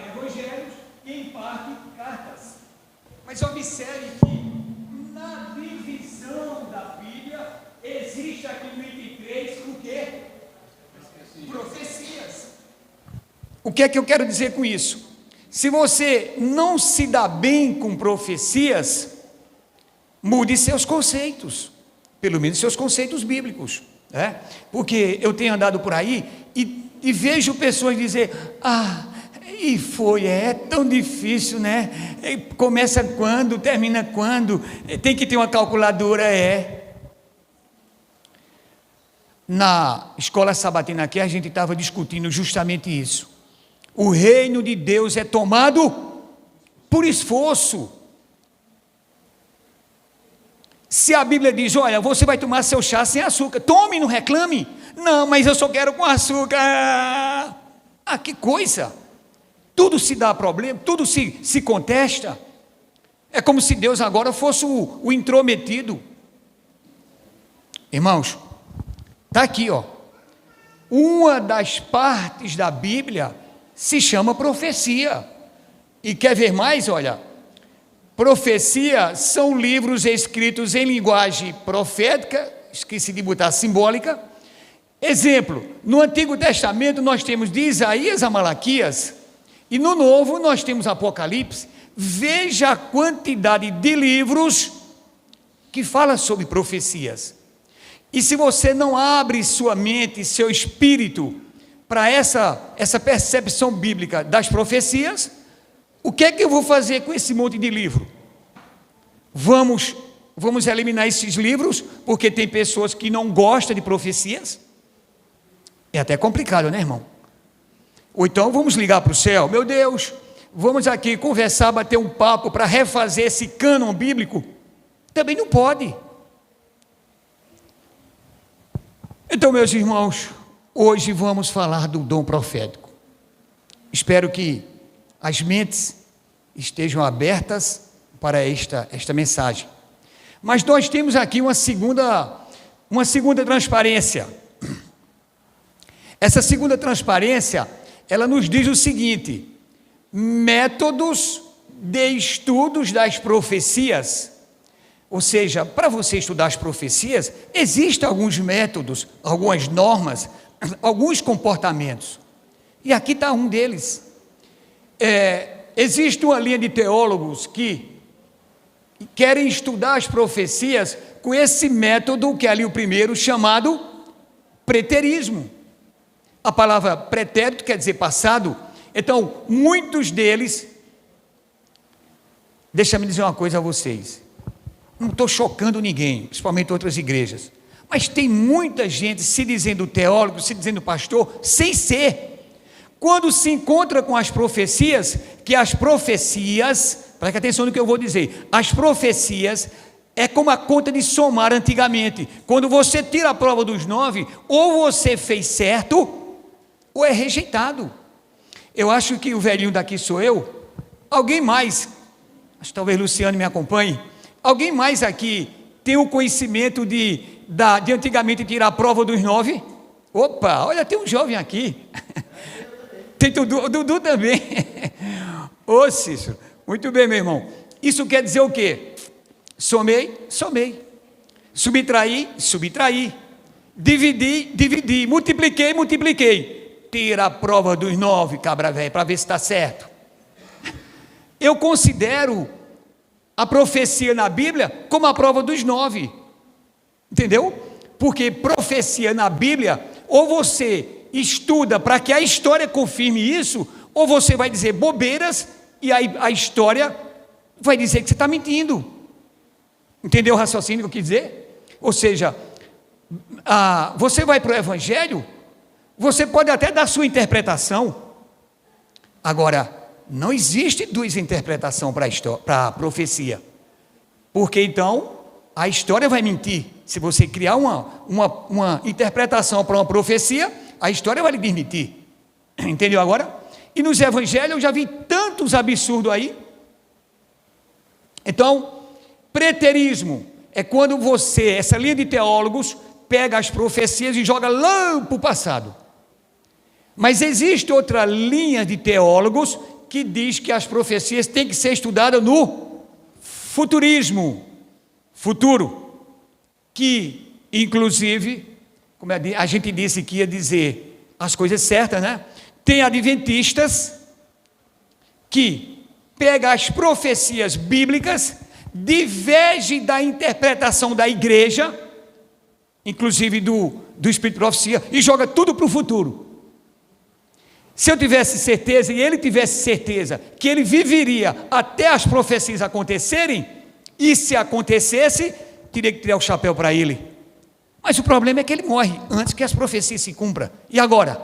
evangelhos e em parte cartas. Mas observe que na divisão da Bíblia existe aqui no 23 o quê? Profecias. O que é que eu quero dizer com isso? Se você não se dá bem com profecias, mude seus conceitos, pelo menos seus conceitos bíblicos, né? Porque eu tenho andado por aí e vejo pessoas dizer: é tão difícil, né? Começa quando, termina quando, tem que ter uma calculadora, Na escola sabatina aqui a gente estava discutindo justamente isso. O reino de Deus é tomado por esforço. Se a Bíblia diz: olha, você vai tomar seu chá sem açúcar, tome, não reclame. Não, mas eu só quero com açúcar. Que coisa! Tudo se dá problema, tudo se contesta. É como se Deus agora fosse o intrometido. Irmãos, está aqui, uma das partes da Bíblia se chama profecia. E quer ver mais? Olha, profecia são livros escritos em linguagem profética, esqueci de botar simbólica. Exemplo, no Antigo Testamento nós temos de Isaías a Malaquias, e no Novo nós temos Apocalipse. Veja a quantidade de livros que fala sobre profecias. E se você não abre sua mente, seu espírito para essa percepção bíblica das profecias, o que é que eu vou fazer com esse monte de livro? Vamos eliminar esses livros, porque tem pessoas que não gostam de profecias? É até complicado, né, irmão? Ou então vamos ligar para o céu: meu Deus, vamos aqui conversar, bater um papo para refazer esse cânon bíblico? Também não pode. Então, meus irmãos, hoje vamos falar do dom profético. Espero que as mentes estejam abertas para esta mensagem. Mas nós temos aqui uma segunda transparência. Essa segunda transparência, ela nos diz o seguinte: métodos de estudos das profecias. Ou seja, para você estudar as profecias, existem alguns métodos, algumas normas, alguns comportamentos. E aqui está um deles. Existe uma linha de teólogos que querem estudar as profecias com esse método, que é ali o primeiro, chamado preterismo. A palavra pretérito quer dizer passado. Então, muitos deles, deixa-me dizer uma coisa a vocês, não estou chocando ninguém, principalmente outras igrejas, mas tem muita gente se dizendo teólogo, se dizendo pastor, sem ser. Quando se encontra com as profecias, que as profecias, preste atenção no que eu vou dizer, as profecias é como a conta de somar antigamente. Quando você tira a prova dos 9, ou você fez certo, ou é rejeitado. Eu acho que o velhinho daqui sou eu. Alguém mais, acho que talvez Luciano me acompanhe, alguém mais aqui tem o conhecimento de antigamente tirar a prova dos 9? Opa, olha, tem um jovem aqui. Tem o Dudu também. Ô Cícero, muito bem, meu irmão. Isso quer dizer o quê? Somei. Subtraí. Dividi. Multipliquei. Tira a prova dos 9, cabra velho, para ver se está certo. Eu considero a profecia na Bíblia como a prova dos 9. Entendeu? Porque profecia na Bíblia, ou você estuda para que a história confirme isso, ou você vai dizer bobeiras e aí a história vai dizer que você está mentindo. Entendeu o raciocínio que eu quis dizer? Ou seja, você vai para o Evangelho, você pode até dar sua interpretação. Agora, não existe duas interpretações para a profecia, porque então a história vai mentir. Se você criar uma interpretação para uma profecia, a história vai lhe desmentir. Entendeu agora? E nos evangelhos eu já vi tantos absurdos aí. Então, preterismo é quando você, essa linha de teólogos, pega as profecias e joga lá para o passado. Mas existe outra linha de teólogos que diz que as profecias têm que ser estudadas no futurismo, futuro, que inclusive, como a gente disse que ia dizer as coisas certas, né? Tem adventistas que pegam as profecias bíblicas, divergem da interpretação da igreja, inclusive do espírito de profecia, e joga tudo para o futuro. Se eu tivesse certeza, e ele tivesse certeza, que ele viveria até as profecias acontecerem, e se acontecesse, teria que tirar o chapéu para ele. Mas o problema é que ele morre antes que as profecias se cumpram. E agora?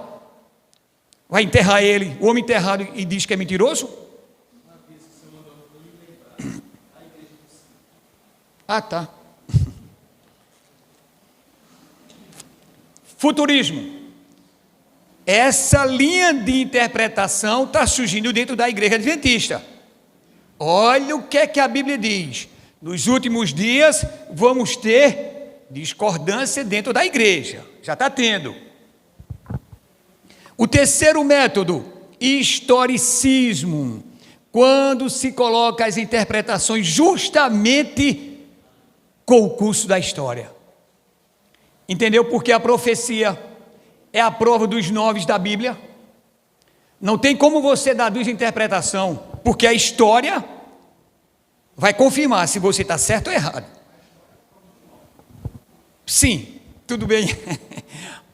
Vai enterrar ele, o homem enterrado, e diz que é mentiroso? Ah, tá. Futurismo. Essa linha de interpretação está surgindo dentro da igreja adventista. Olha o que é que a Bíblia diz. Nos últimos dias vamos ter discordância dentro da igreja. Já está tendo. O terceiro método, historicismo. Quando se coloca as interpretações justamente com o curso da história. Entendeu? Porque a profecia é a prova dos 9 da Bíblia. Não tem como você dar duas interpretações, porque a história vai confirmar se você está certo ou errado. Sim, tudo bem.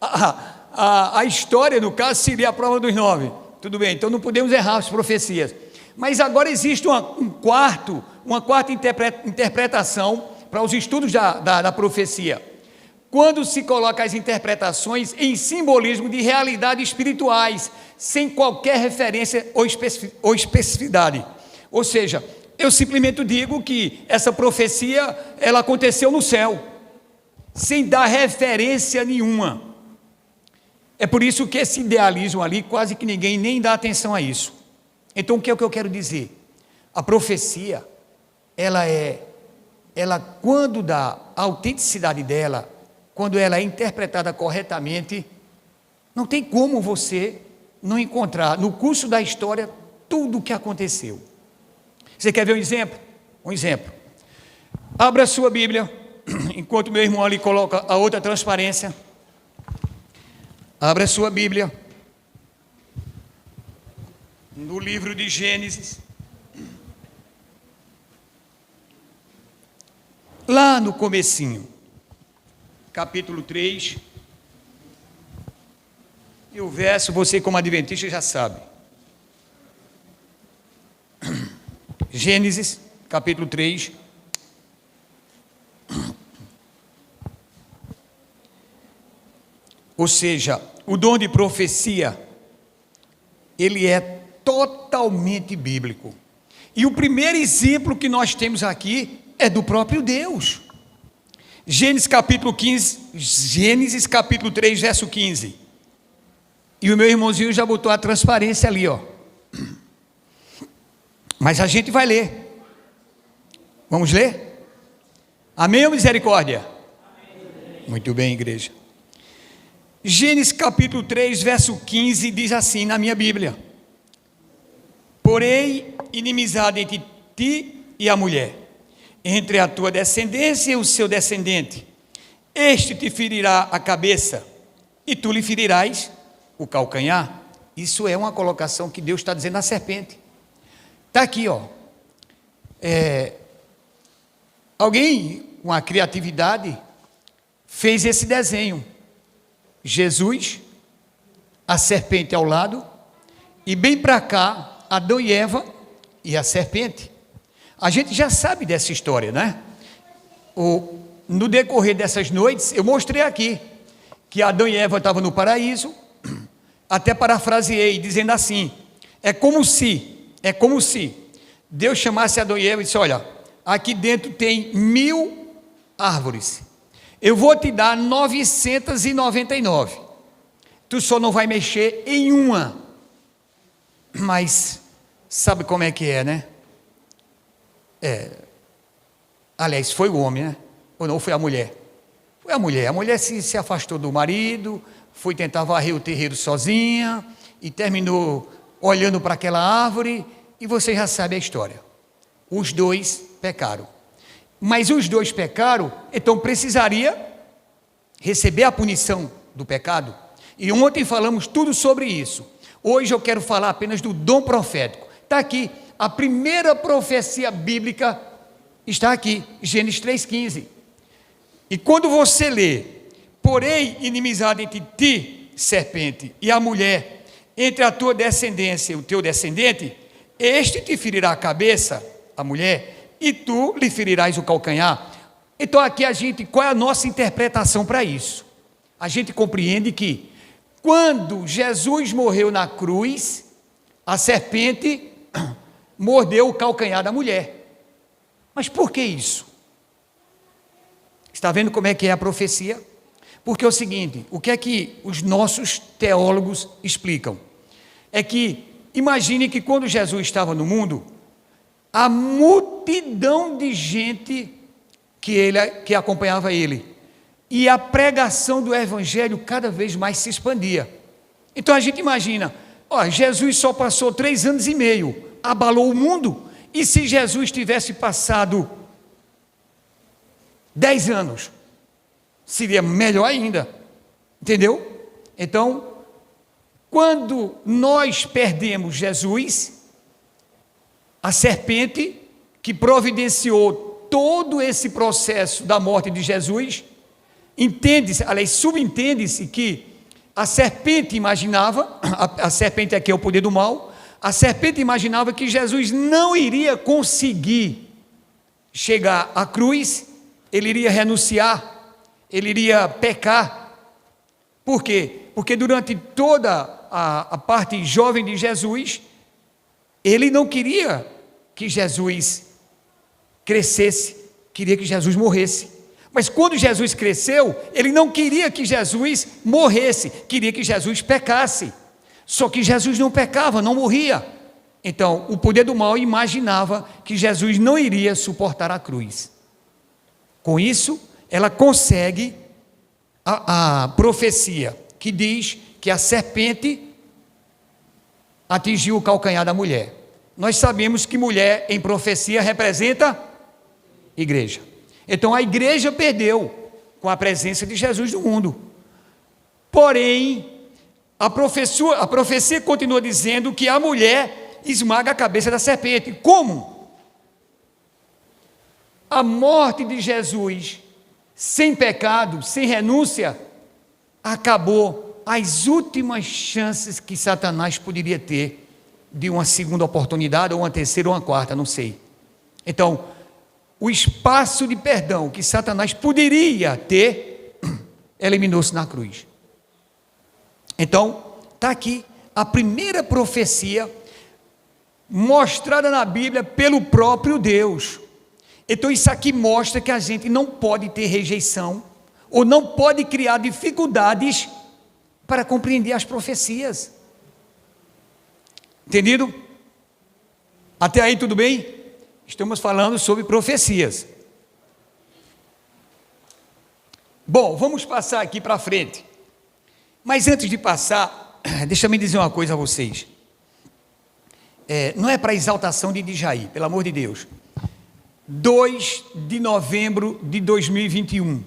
A história, no caso, seria a prova dos 9. Tudo bem, então não podemos errar as profecias. Mas agora existe uma quarta interpretação para os estudos da profecia. Quando se coloca as interpretações em simbolismo de realidades espirituais, sem qualquer referência ou especificidade. Ou seja, eu simplesmente digo que essa profecia, ela aconteceu no céu, sem dar referência nenhuma. É por isso que esse idealismo ali, quase que ninguém nem dá atenção a isso. Então, o que é que eu quero dizer? A profecia, ela quando dá a autenticidade dela, quando ela é interpretada corretamente, não tem como você não encontrar no curso da história tudo o que aconteceu. Você quer ver um exemplo? Um exemplo. Abra a sua Bíblia, enquanto meu irmão ali coloca a outra transparência. Abra a sua Bíblia, no livro de Gênesis. Lá no comecinho. Capítulo 3, e o verso, você como adventista já sabe. Gênesis, capítulo 3. Ou seja, o dom de profecia, ele é totalmente bíblico. E o primeiro exemplo que nós temos aqui é do próprio Deus. Gênesis capítulo 3, verso 15. E o meu irmãozinho já botou a transparência ali, ó. Mas a gente vai ler. Vamos ler? Amém ou misericórdia? Amém. Muito bem, igreja. Gênesis capítulo 3, verso 15 diz assim na minha Bíblia: porém, inimizade entre ti e a mulher, entre a tua descendência e o seu descendente. Este te ferirá a cabeça, e tu lhe ferirás o calcanhar. Isso é uma colocação que Deus está dizendo à serpente. Está aqui, ó. Alguém com a criatividade fez esse desenho. Jesus, a serpente ao lado, e bem para cá, Adão e Eva e a serpente. A gente já sabe dessa história, né? No decorrer dessas noites, eu mostrei aqui que Adão e Eva estavam no paraíso, até parafraseei, dizendo assim: é como se Deus chamasse Adão e Eva e disse: olha, aqui dentro tem 1000 árvores, eu vou te dar 999, tu só não vai mexer em uma. Mas sabe como é que é, né? Aliás, foi o homem, né? Ou não, foi a mulher? Foi a mulher se afastou do marido, foi tentar varrer o terreiro sozinha, e terminou olhando para aquela árvore, e você já sabe a história. Os dois pecaram. Mas os dois pecaram, então precisaria receber a punição do pecado. E ontem falamos tudo sobre isso. Hoje eu quero falar apenas do dom profético. Está aqui, a primeira profecia bíblica está aqui, Gênesis 3,15. E quando você lê, porém inimizade entre ti, serpente, e a mulher, entre a tua descendência e o teu descendente, este te ferirá a cabeça, a mulher, e tu lhe ferirás o calcanhar. Então aqui qual é a nossa interpretação para isso? A gente compreende que quando Jesus morreu na cruz, a serpente mordeu o calcanhar da mulher. Mas por que isso? Está vendo como é que é a profecia? Porque é o seguinte, o que é que os nossos teólogos explicam? É que, imagine que quando Jesus estava no mundo, a multidão de gente que acompanhava ele, e a pregação do evangelho cada vez mais se expandia. Então a gente imagina, Jesus só passou 3 anos e meio, abalou o mundo, e se Jesus tivesse passado 10 anos, seria melhor ainda, entendeu? Então, quando nós perdemos Jesus, a serpente que providenciou todo esse processo da morte de Jesus, subentende-se que a serpente imaginava, a serpente aqui é o poder do mal, a serpente imaginava que Jesus não iria conseguir chegar à cruz, ele iria renunciar, ele iria pecar. Por quê? Porque durante toda a parte jovem de Jesus, ele não queria que Jesus crescesse, queria que Jesus morresse. Mas quando Jesus cresceu, ele não queria que Jesus morresse, queria que Jesus pecasse. Só que Jesus não pecava, não morria. Então, o poder do mal imaginava que Jesus não iria suportar a cruz. Com isso, ela consegue a profecia que diz que a serpente atingiu o calcanhar da mulher. Nós sabemos que mulher em profecia representa igreja. Então a igreja perdeu com a presença de Jesus no mundo. Porém, a profecia continua dizendo que a mulher esmaga a cabeça da serpente. Como? A morte de Jesus, sem pecado, sem renúncia, acabou as últimas chances que Satanás poderia ter de uma segunda oportunidade, ou uma terceira, ou uma quarta, não sei. Então, o espaço de perdão que Satanás poderia ter, eliminou-se na cruz. Então, está aqui a primeira profecia mostrada na Bíblia pelo próprio Deus. Então isso aqui mostra que a gente não pode ter rejeição, ou não pode criar dificuldades para compreender as profecias. Entendido? Até aí tudo bem? Estamos falando sobre profecias. Bom, vamos passar aqui para frente. Mas antes de passar, deixa eu me dizer uma coisa a vocês. Não é para exaltação de Djaí, pelo amor de Deus. 2 de novembro de 2021,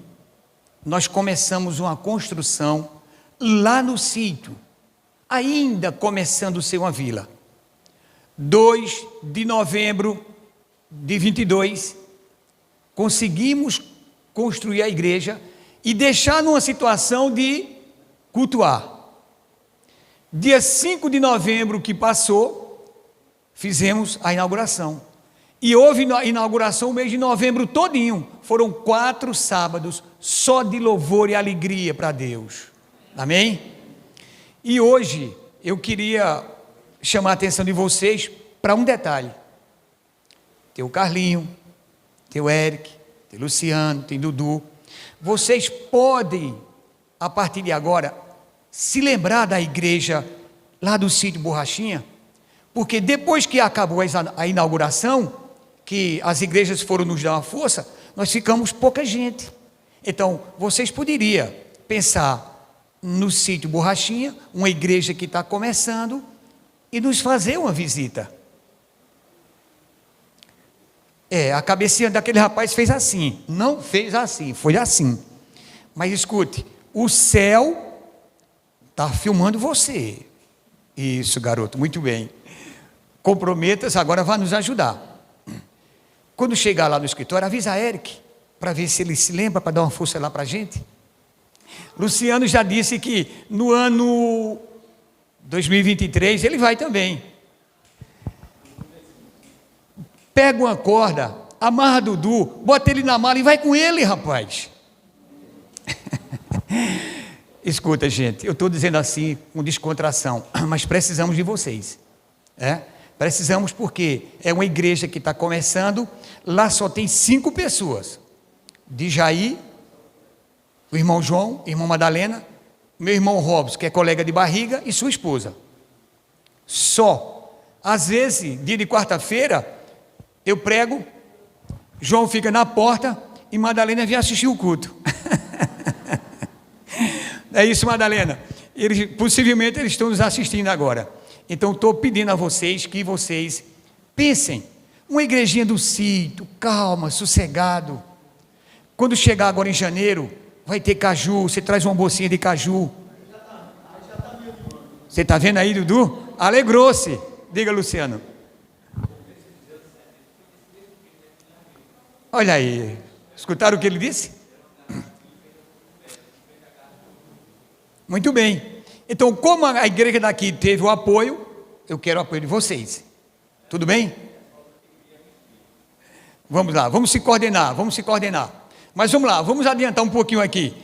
nós começamos uma construção lá no sítio, ainda começando a ser uma vila. 2 de novembro de 22, conseguimos construir a igreja e deixar numa situação de cultuar. Dia 5 de novembro que passou, fizemos a inauguração. E houve a inauguração o mês de novembro todinho. Foram 4 sábados só de louvor e alegria para Deus. Amém? E hoje eu queria chamar a atenção de vocês para um detalhe. Tem o Carlinho, tem o Eric, tem o Luciano, tem o Dudu. Vocês podem, a partir de agora, se lembrar da igreja lá do sítio Borrachinha, porque depois que acabou a inauguração, que as igrejas foram nos dar uma força, nós ficamos pouca gente. Então, vocês poderiam pensar no sítio Borrachinha, uma igreja que está começando, e nos fazer uma visita. A cabecinha daquele rapaz fez assim, não fez assim, foi assim. Mas escute, o céu está filmando você. Isso, garoto, muito bem. Comprometa-se, agora vai nos ajudar. Quando chegar lá no escritório, avisa a Eric, para ver se ele se lembra, para dar uma força lá para a gente. Luciano já disse que no ano 2023 ele vai também. Pega uma corda, amarra Dudu, bota ele na mala e vai com ele, rapaz. Escuta, gente, eu estou dizendo assim com descontração, mas precisamos de vocês. Precisamos porque é uma igreja que está começando, lá só tem 5 pessoas. De Jair, o irmão João, irmã Madalena, meu irmão Robson, que é colega de barriga, e sua esposa. Só. Às vezes, dia de quarta-feira, eu prego, João fica na porta e Madalena vem assistir o culto. É isso, Madalena. Possivelmente eles estão nos assistindo agora. Então estou pedindo a vocês que vocês pensem, uma igrejinha do sítio, calma, sossegado. Quando chegar agora em janeiro, vai ter caju, você traz uma bolsinha de caju. Você está vendo aí, Dudu? Alegrou-se. Diga, Luciano. Olha aí, escutaram o que ele disse? Muito bem. Então, como a igreja daqui teve o apoio, eu quero o apoio de vocês. Tudo bem? Vamos lá, vamos se coordenar. Mas vamos lá, vamos adiantar um pouquinho aqui.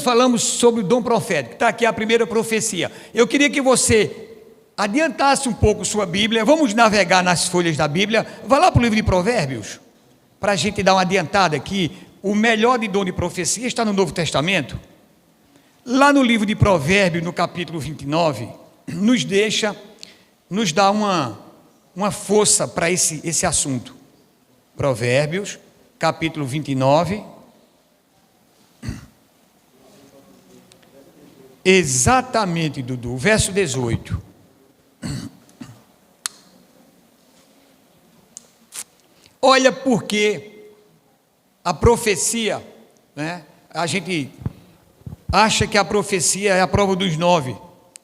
Falamos sobre o dom profético, está aqui a primeira profecia. Eu queria que você adiantasse um pouco sua Bíblia, vamos navegar nas folhas da Bíblia, vá lá para o livro de Provérbios, para a gente dar uma adiantada aqui. O melhor de dom de profecia está no Novo Testamento. Lá no livro de Provérbios, no capítulo 29, nos dá uma força para esse assunto. Provérbios, capítulo 29, exatamente, Dudu, verso 18. Olha porque a profecia, a gente acha que a profecia é a prova dos 9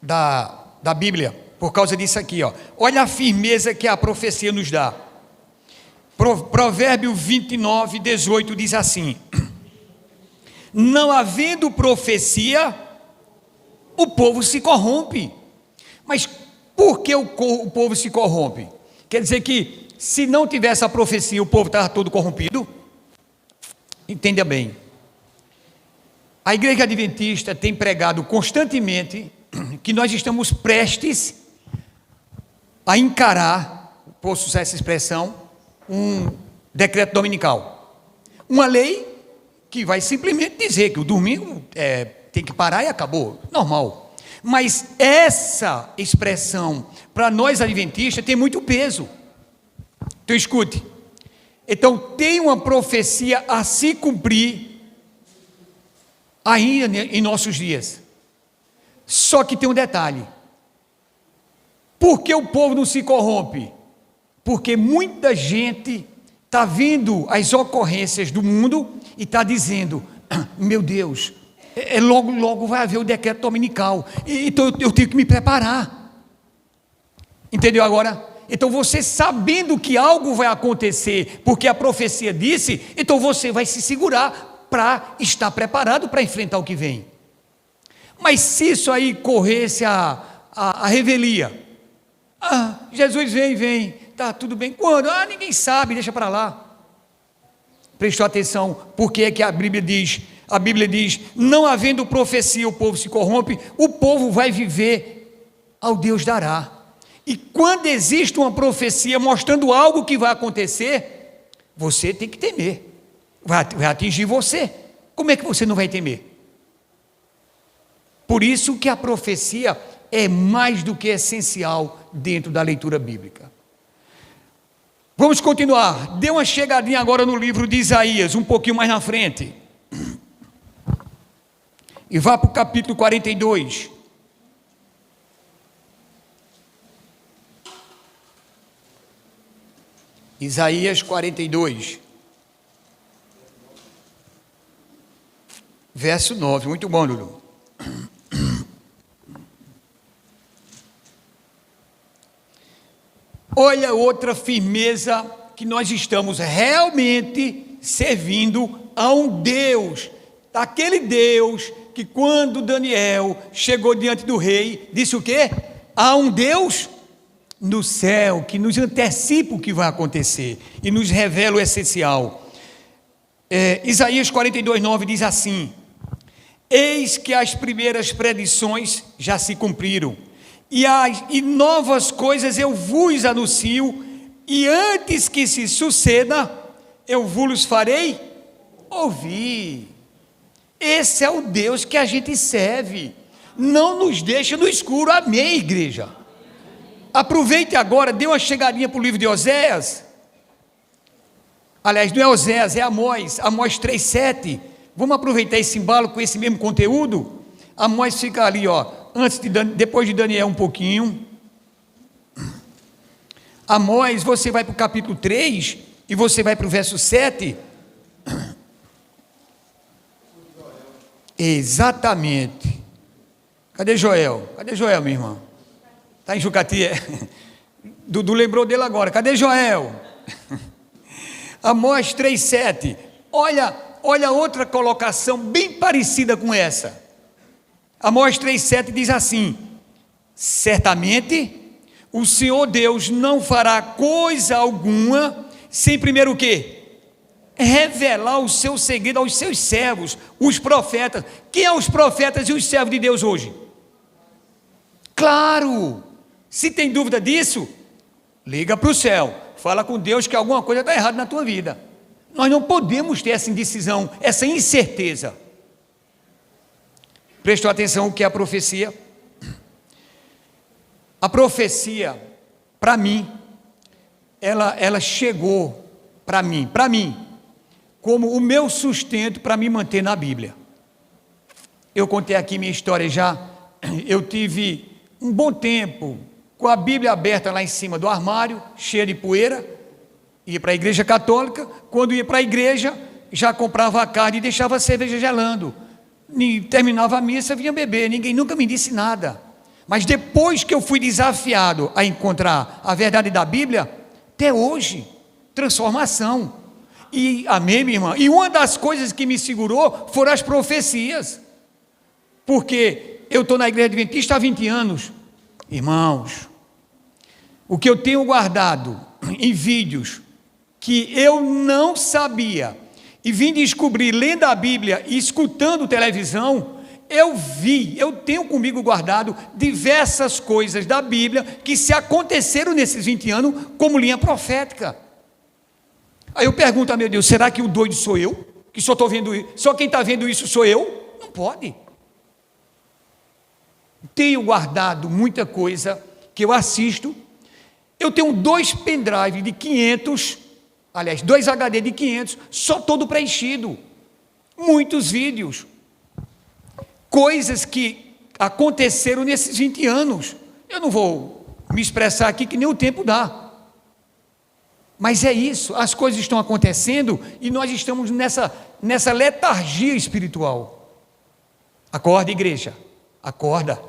da Bíblia, por causa disso aqui, olha a firmeza que a profecia nos dá. Provérbio 29, 18 diz assim: não havendo profecia, o povo se corrompe. Mas por que o povo se corrompe? Quer dizer que se não tivesse a profecia, o povo estava todo corrompido? Entenda bem, a igreja adventista tem pregado constantemente que nós estamos prestes a encarar, posso usar essa expressão, um decreto dominical, uma lei que vai simplesmente dizer que o domingo tem que parar e acabou, normal. Mas essa expressão para nós adventistas tem muito peso. Então escute, então tem uma profecia a se cumprir ainda em nossos dias. Só que tem um detalhe: por que o povo não se corrompe? Porque muita gente está vendo as ocorrências do mundo e está dizendo: meu Deus, logo vai haver o decreto dominical, então eu tenho que me preparar. Entendeu agora? Então você, sabendo que algo vai acontecer, porque a profecia disse, então você vai se segurar para estar preparado para enfrentar o que vem. Mas se isso aí corresse a revelia, Jesus vem, tá tudo bem, quando? Ninguém sabe, deixa para lá. Prestou atenção, porque é que a Bíblia diz, não havendo profecia o povo se corrompe, o povo vai viver ao Deus dará. E quando existe uma profecia mostrando algo que vai acontecer, você tem que temer, vai atingir você. Como é que você não vai temer? Por isso que a profecia é mais do que essencial dentro da leitura bíblica. Vamos continuar. Dê uma chegadinha agora no livro de Isaías, um pouquinho mais na frente. E vá para o capítulo 42. Isaías 42, verso 9. Muito bom, Lulu. Olha outra firmeza que nós estamos realmente servindo a um Deus, aquele Deus que quando Daniel chegou diante do rei, disse o quê? Há um Deus no céu que nos antecipa o que vai acontecer e nos revela o essencial. Isaías 42, 9 diz assim: eis que as primeiras predições já se cumpriram, e novas coisas eu vos anuncio, e antes que se suceda, eu vos farei ouvir. Esse é o Deus que a gente serve, não nos deixa no escuro. Amém, igreja? Aproveite agora, dê uma chegadinha para o livro de Oséias. Aliás, não é Oséias, é Amós 3,7. Vamos aproveitar esse embalo com esse mesmo conteúdo. Amós fica ali, ó, depois de Daniel um pouquinho. Amós, você vai para o capítulo 3 e você vai para o verso 7. Exatamente. Cadê Joel? Cadê Joel, minha irmã? Está em Jucati, é? Dudu lembrou dele agora. Cadê Joel? Amós 3,7. Olha outra colocação bem parecida com essa. Amós 3,7 diz assim: certamente o Senhor Deus não fará coisa alguma sem primeiro o quê? Revelar o seu segredo aos seus servos, os profetas. Quem são os profetas e os servos de Deus hoje? Claro, se tem dúvida disso, liga para o céu, fala com Deus que alguma coisa está errada na tua vida. Nós não podemos ter essa indecisão, essa incerteza. Prestou atenção o que é a profecia? A profecia, para mim, ela chegou para mim, como o meu sustento para me manter na Bíblia. Eu contei aqui minha história já. Eu tive um bom tempo com a Bíblia aberta lá em cima do armário, cheia de poeira. Ia para a igreja católica. Quando ia para a igreja, já comprava a carne e deixava a cerveja gelando. Terminava a missa, vinha beber. Ninguém nunca me disse nada. Mas depois que eu fui desafiado a encontrar a verdade da Bíblia, até hoje, transformação. E, amém, minha irmã? E uma das coisas que me segurou foram as profecias. Porque eu estou na igreja adventista há 20 anos. Irmãos, o que eu tenho guardado em vídeos que eu não sabia e vim descobrir lendo a Bíblia e escutando televisão, eu tenho comigo guardado diversas coisas da Bíblia que se aconteceram nesses 20 anos como linha profética. Aí eu pergunto, meu Deus, será que o doido sou eu? Que só estou vendo isso? Só quem está vendo isso sou eu? Não pode. Tenho guardado muita coisa que eu assisto. Eu tenho 2 pendrive de 500, aliás, 2 HD de 500, só todo preenchido. Muitos vídeos. Coisas que aconteceram nesses 20 anos. Eu não vou me expressar aqui que nem o tempo dá. Mas é isso, as coisas estão acontecendo e nós estamos nessa letargia espiritual. Acorda, igreja, acorda.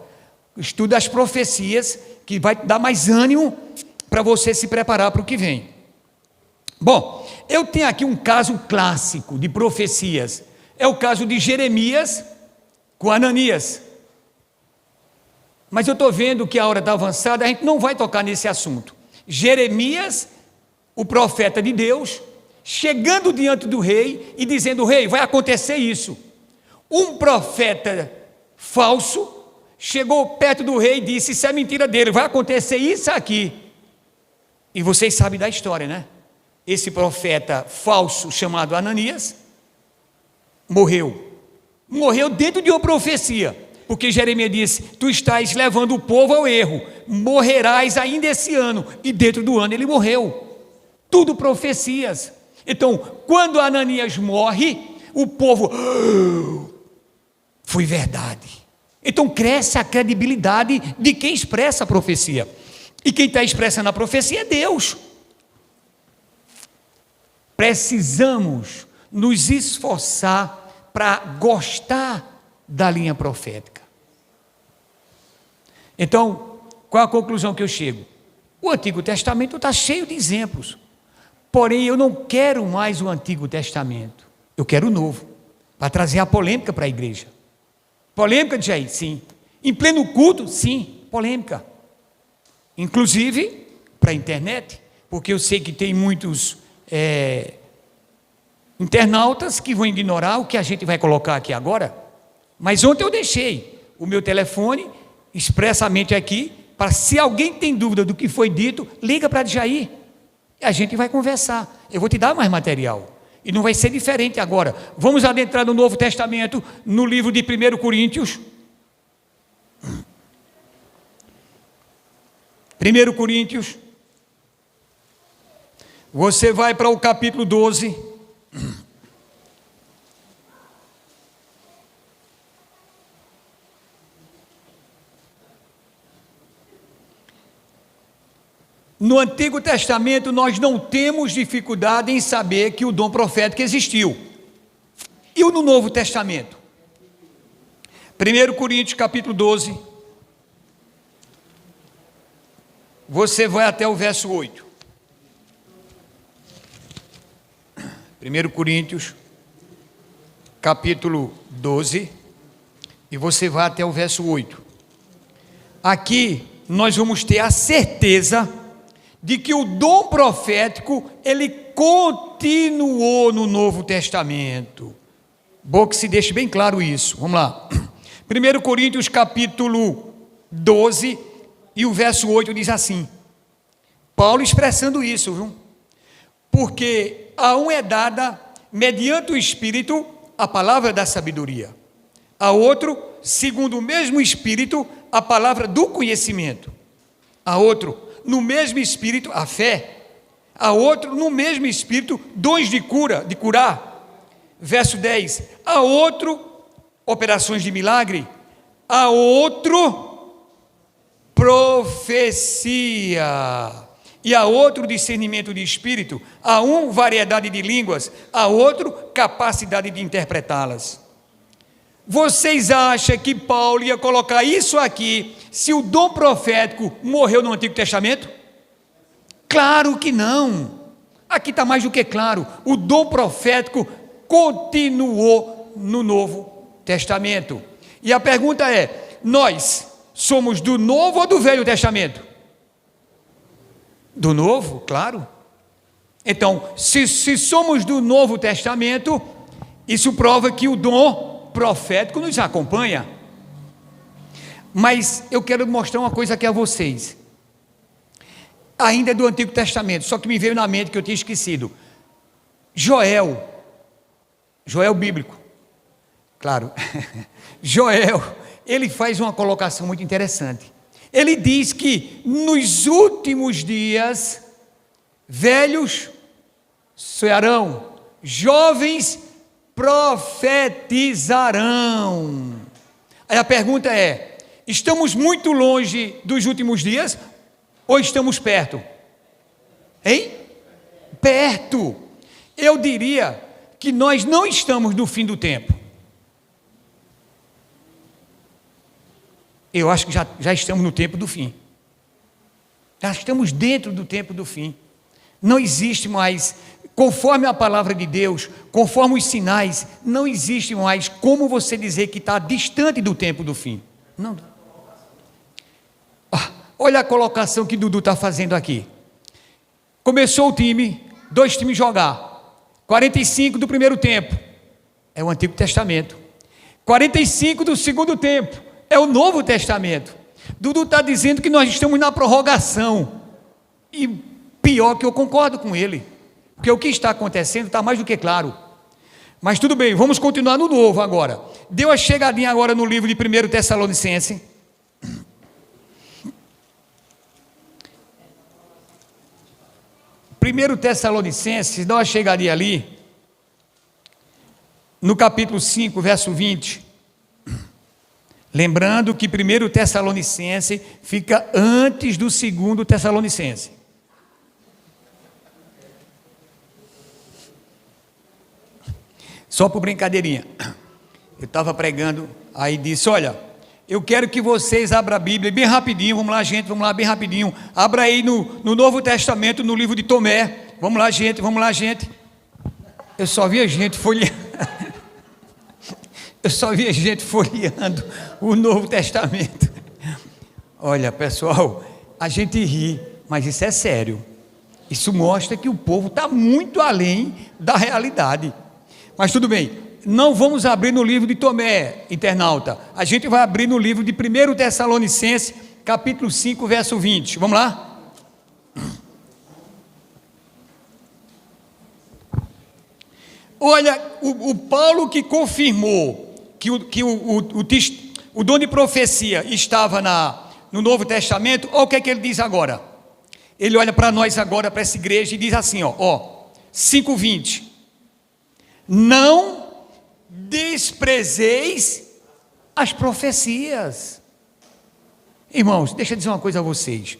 Estuda as profecias, que vai dar mais ânimo para você se preparar para o que vem. Bom, eu tenho aqui um caso clássico de profecias. É o caso de Jeremias com Ananias. Mas eu estou vendo que a hora está avançada, a gente não vai tocar nesse assunto. Jeremias, o profeta de Deus, chegando diante do rei e dizendo: rei, vai acontecer isso. Um profeta falso chegou perto do rei e disse: isso é mentira dele, vai acontecer isso aqui. E vocês sabem da história, né? Esse profeta falso chamado Ananias morreu dentro de uma profecia, porque Jeremias disse: tu estás levando o povo ao erro, morrerás ainda esse ano, e dentro do ano ele morreu. Tudo profecias. Então, quando Ananias morre, o povo, foi verdade. Então cresce a credibilidade de quem expressa a profecia. E quem está expressando a profecia é Deus. precisamos nos esforçar para gostar da linha profética. Então, qual a conclusão que eu chego? O Antigo Testamento está cheio de exemplos, porém eu não quero mais o Antigo Testamento, eu quero o Novo, para trazer a polêmica para a igreja. Polêmica, Jair? Sim. Em pleno culto? Sim, polêmica. Inclusive para a internet, porque eu sei que tem muitos internautas que vão ignorar o que a gente vai colocar aqui agora, mas ontem eu deixei o meu telefone expressamente aqui, para se alguém tem dúvida do que foi dito, liga para Jair, e a gente vai conversar, eu vou te dar mais material, e não vai ser diferente agora. Vamos adentrar no Novo Testamento, no livro de 1 Coríntios, 1 Coríntios, você vai para o capítulo 12, no Antigo Testamento nós não temos dificuldade em saber que o dom profético existiu. E no Novo Testamento? 1 Coríntios capítulo 12, você vai até o verso 8. 1 Coríntios capítulo 12, e você vai até o verso 8. Aqui nós vamos ter a certeza de que o dom profético, ele continuou no Novo Testamento. Bom que se deixe bem claro isso. Vamos lá. 1 Coríntios capítulo 12 e o verso 8 diz assim, Paulo expressando isso, viu? Porque a um é dada, mediante o Espírito, a palavra da sabedoria. A outro, segundo o mesmo Espírito, a palavra do conhecimento. A outro, no mesmo Espírito, a fé. A outro, no mesmo Espírito, dons de cura, de curar. Verso 10. A outro, operações de milagre. A outro, profecia. E a outro, discernimento de espírito. A um, variedade de línguas. A outro, capacidade de interpretá-las. Vocês acham que Paulo ia colocar isso aqui se o dom profético morreu no Antigo Testamento? Claro que não. Aqui está mais do que claro. O dom profético continuou no Novo Testamento. E a pergunta é, nós somos do Novo ou do Velho Testamento? Do Novo, claro. Então, se somos do Novo Testamento, isso prova que o dom profético nos acompanha. Mas eu quero mostrar uma coisa aqui a vocês, ainda é do Antigo Testamento, só que me veio na mente que eu tinha esquecido. Joel bíblico, claro. Joel, ele faz uma colocação muito interessante. Ele diz que nos últimos dias, velhos sonharão, jovens profetizarão. Aí a pergunta é, estamos muito longe dos últimos dias ou estamos perto? Hein? Perto. Eu diria que nós não estamos no fim do tempo. Eu acho que já estamos no tempo do fim. Já estamos dentro do tempo do fim. Não existe mais, conforme a palavra de Deus, conforme os sinais, não existe mais como você dizer que está distante do tempo do fim. Não. Olha a colocação que Dudu está fazendo aqui. Começou o time, 2 times jogar. 45 do primeiro tempo, é o Antigo Testamento. 45 do segundo tempo, é o Novo Testamento. Dudu está dizendo que nós estamos na prorrogação. E pior que eu concordo com ele. Porque o que está acontecendo está mais do que claro. Mas tudo bem, vamos continuar no Novo agora. Deu a chegadinha agora no livro de 1 Tessalonicenses. 1 Tessalonicenses, dá uma chegadinha ali, no capítulo 5, verso 20. Lembrando que 1 Tessalonicense fica antes do 2 Tessalonicense. Só por brincadeirinha. Eu estava pregando, aí disse, olha, eu quero que vocês abram a Bíblia bem rapidinho, vamos lá gente, vamos lá bem rapidinho, abra aí no Novo Testamento, no livro de Tomé, vamos lá gente, eu só via gente folheando, o Novo Testamento. Olha pessoal, a gente ri, mas isso é sério, isso mostra que o povo está muito além da realidade, mas tudo bem. Não vamos abrir no livro de Tomé, internauta. A gente vai abrir no livro de 1 Tessalonicenses, capítulo 5, verso 20. Vamos lá? Olha, o Paulo que confirmou que o dom de profecia estava no Novo Testamento, olha o que é que ele diz agora. Ele olha para nós agora, para essa igreja, e diz assim, 5:20. Não desprezeis as profecias. Irmãos, deixa eu dizer uma coisa a vocês.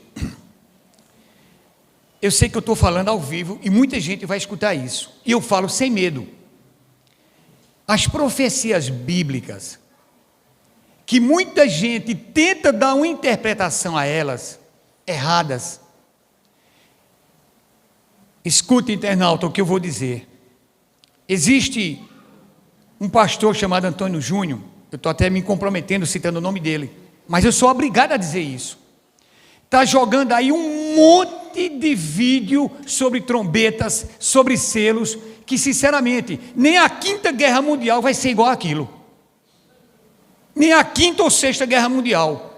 Eu sei que eu estou falando ao vivo e muita gente vai escutar isso, e eu falo sem medo. As profecias bíblicas, que muita gente tenta dar uma interpretação a elas erradas. Escuta, internauta, o que eu vou dizer. Existe um pastor chamado Antônio Júnior, eu estou até me comprometendo citando o nome dele, mas eu sou obrigado a dizer isso. Está jogando aí um monte de vídeo sobre trombetas, sobre selos, que sinceramente, nem a 5ª Guerra Mundial vai ser igual àquilo. Nem a 5ª ou 6ª Guerra Mundial.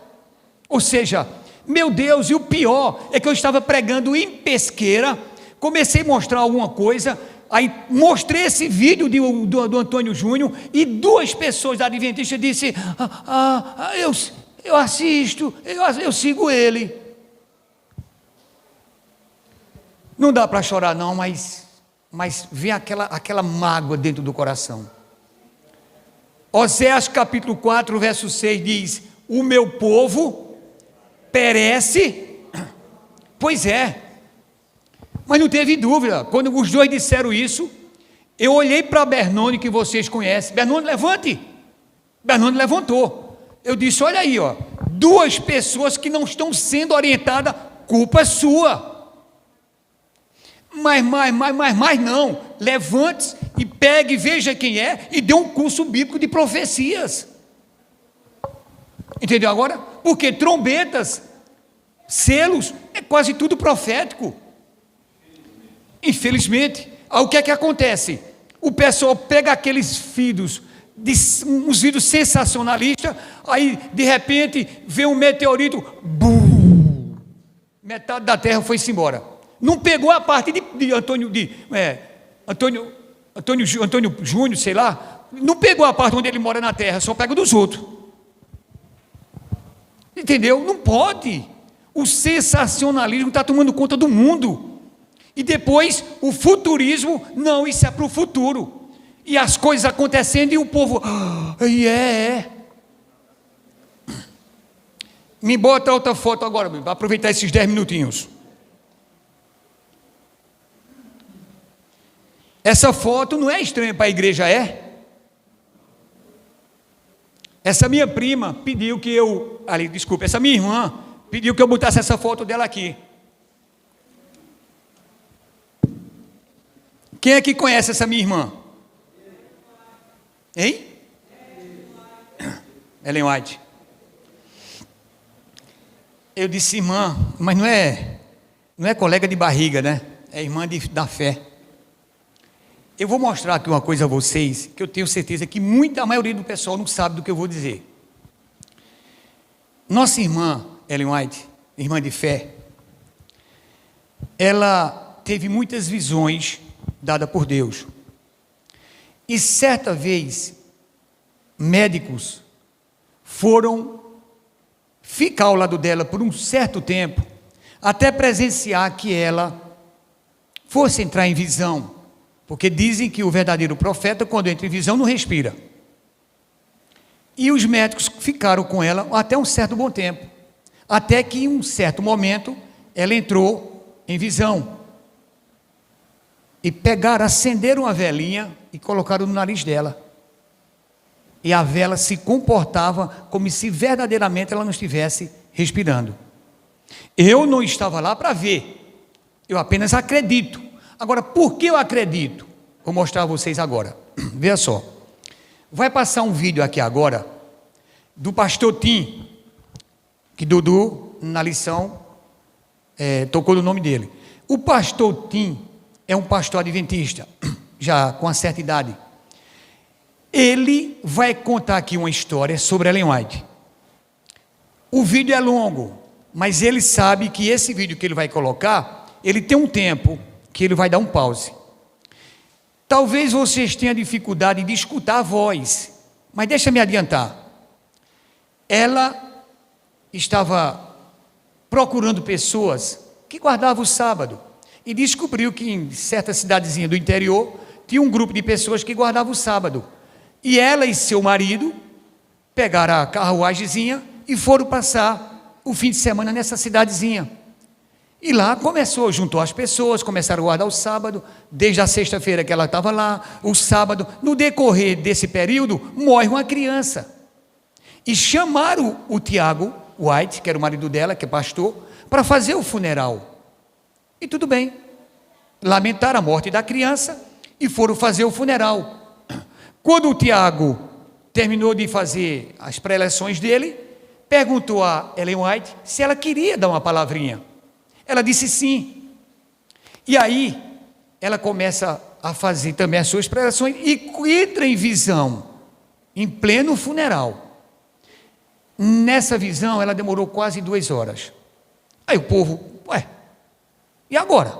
Ou seja, meu Deus, e o pior é que eu estava pregando em Pesqueira, comecei a mostrar alguma coisa, aí mostrei esse vídeo do Antônio Júnior, e 2 pessoas da Adventista disseram, eu assisto, eu sigo ele. Não dá para chorar não, mas vem aquela mágoa dentro do coração. Oséias capítulo 4, verso 6 diz, o meu povo perece, pois é. Mas não teve dúvida, quando os 2 disseram isso, eu olhei para Bernone, que vocês conhecem, Bernone, levante. Bernone levantou. Eu disse, olha aí, 2 pessoas que não estão sendo orientadas, culpa é sua. Mas não, levante-se e pegue, veja quem é, e dê um curso bíblico de profecias. Entendeu agora? Porque trombetas, selos, é quase tudo profético. Infelizmente, o que é que acontece? O pessoal pega aqueles vídeos, uns vídeos sensacionalistas, aí de repente vê um meteorito, bum, metade da terra foi-se embora. Não pegou a parte de Antônio Júnior, sei lá, não pegou a parte onde ele mora na terra, só pega dos outros. Entendeu? Não pode. O sensacionalismo está tomando conta do mundo. E depois o futurismo, não, isso é para o futuro. E as coisas acontecendo e o povo, Me bota outra foto agora, para aproveitar esses 10 minutinhos. Essa foto não é estranha para a igreja, é? Essa minha prima pediu que essa minha irmã pediu que eu botasse essa foto dela aqui. Quem é que conhece essa minha irmã? Hein? Ellen White. Eu disse, irmã, mas não é colega de barriga, né? É irmã da fé. Eu vou mostrar aqui uma coisa a vocês, que eu tenho certeza que a maioria do pessoal não sabe do que eu vou dizer. Nossa irmã, Ellen White, irmã de fé, ela teve muitas visões dadas por Deus. E certa vez, médicos foram ficar ao lado dela por um certo tempo, até presenciar que ela fosse entrar em visão. Porque dizem que o verdadeiro profeta, quando entra em visão, não respira. E os médicos ficaram com ela até um certo bom tempo. Até que em um certo momento, ela entrou em visão. e pegaram, acenderam uma velinha e colocaram no nariz dela. E a vela se comportava como se verdadeiramente ela não estivesse respirando. Eu não estava lá para ver, eu apenas acredito. Agora, por que eu acredito? Vou mostrar a vocês agora. Veja só, vai passar um vídeo aqui agora do pastor Tim, que Dudu na lição tocou no nome dele. O pastor Tim é um pastor adventista, já com uma certa idade. Ele vai contar aqui uma história sobre Ellen White. O vídeo é longo, mas ele sabe que esse vídeo que ele vai colocar, ele tem um tempo que ele vai dar um pause. Talvez vocês tenham dificuldade de escutar a voz, mas deixa-me adiantar. Ela estava procurando pessoas que guardavam o sábado e descobriu que em certa cidadezinha do interior tinha um grupo de pessoas que guardavam o sábado. E ela e seu marido pegaram a carruagemzinha e foram passar o fim de semana nessa cidadezinha. E lá juntou as pessoas, começaram a guardar o sábado, desde a sexta-feira que ela estava lá, o sábado. No decorrer desse período, morre uma criança. E chamaram o Tiago White, que era o marido dela, que é pastor, para fazer o funeral. E tudo bem. Lamentaram a morte da criança e foram fazer o funeral. Quando o Tiago terminou de fazer as preleções dele, perguntou a Ellen White se ela queria dar uma palavrinha. Ela disse sim. E aí, ela começa a fazer também as suas preleções e entra em visão, em pleno funeral. Nessa visão, ela demorou quase 2 horas. Aí o povo, e agora?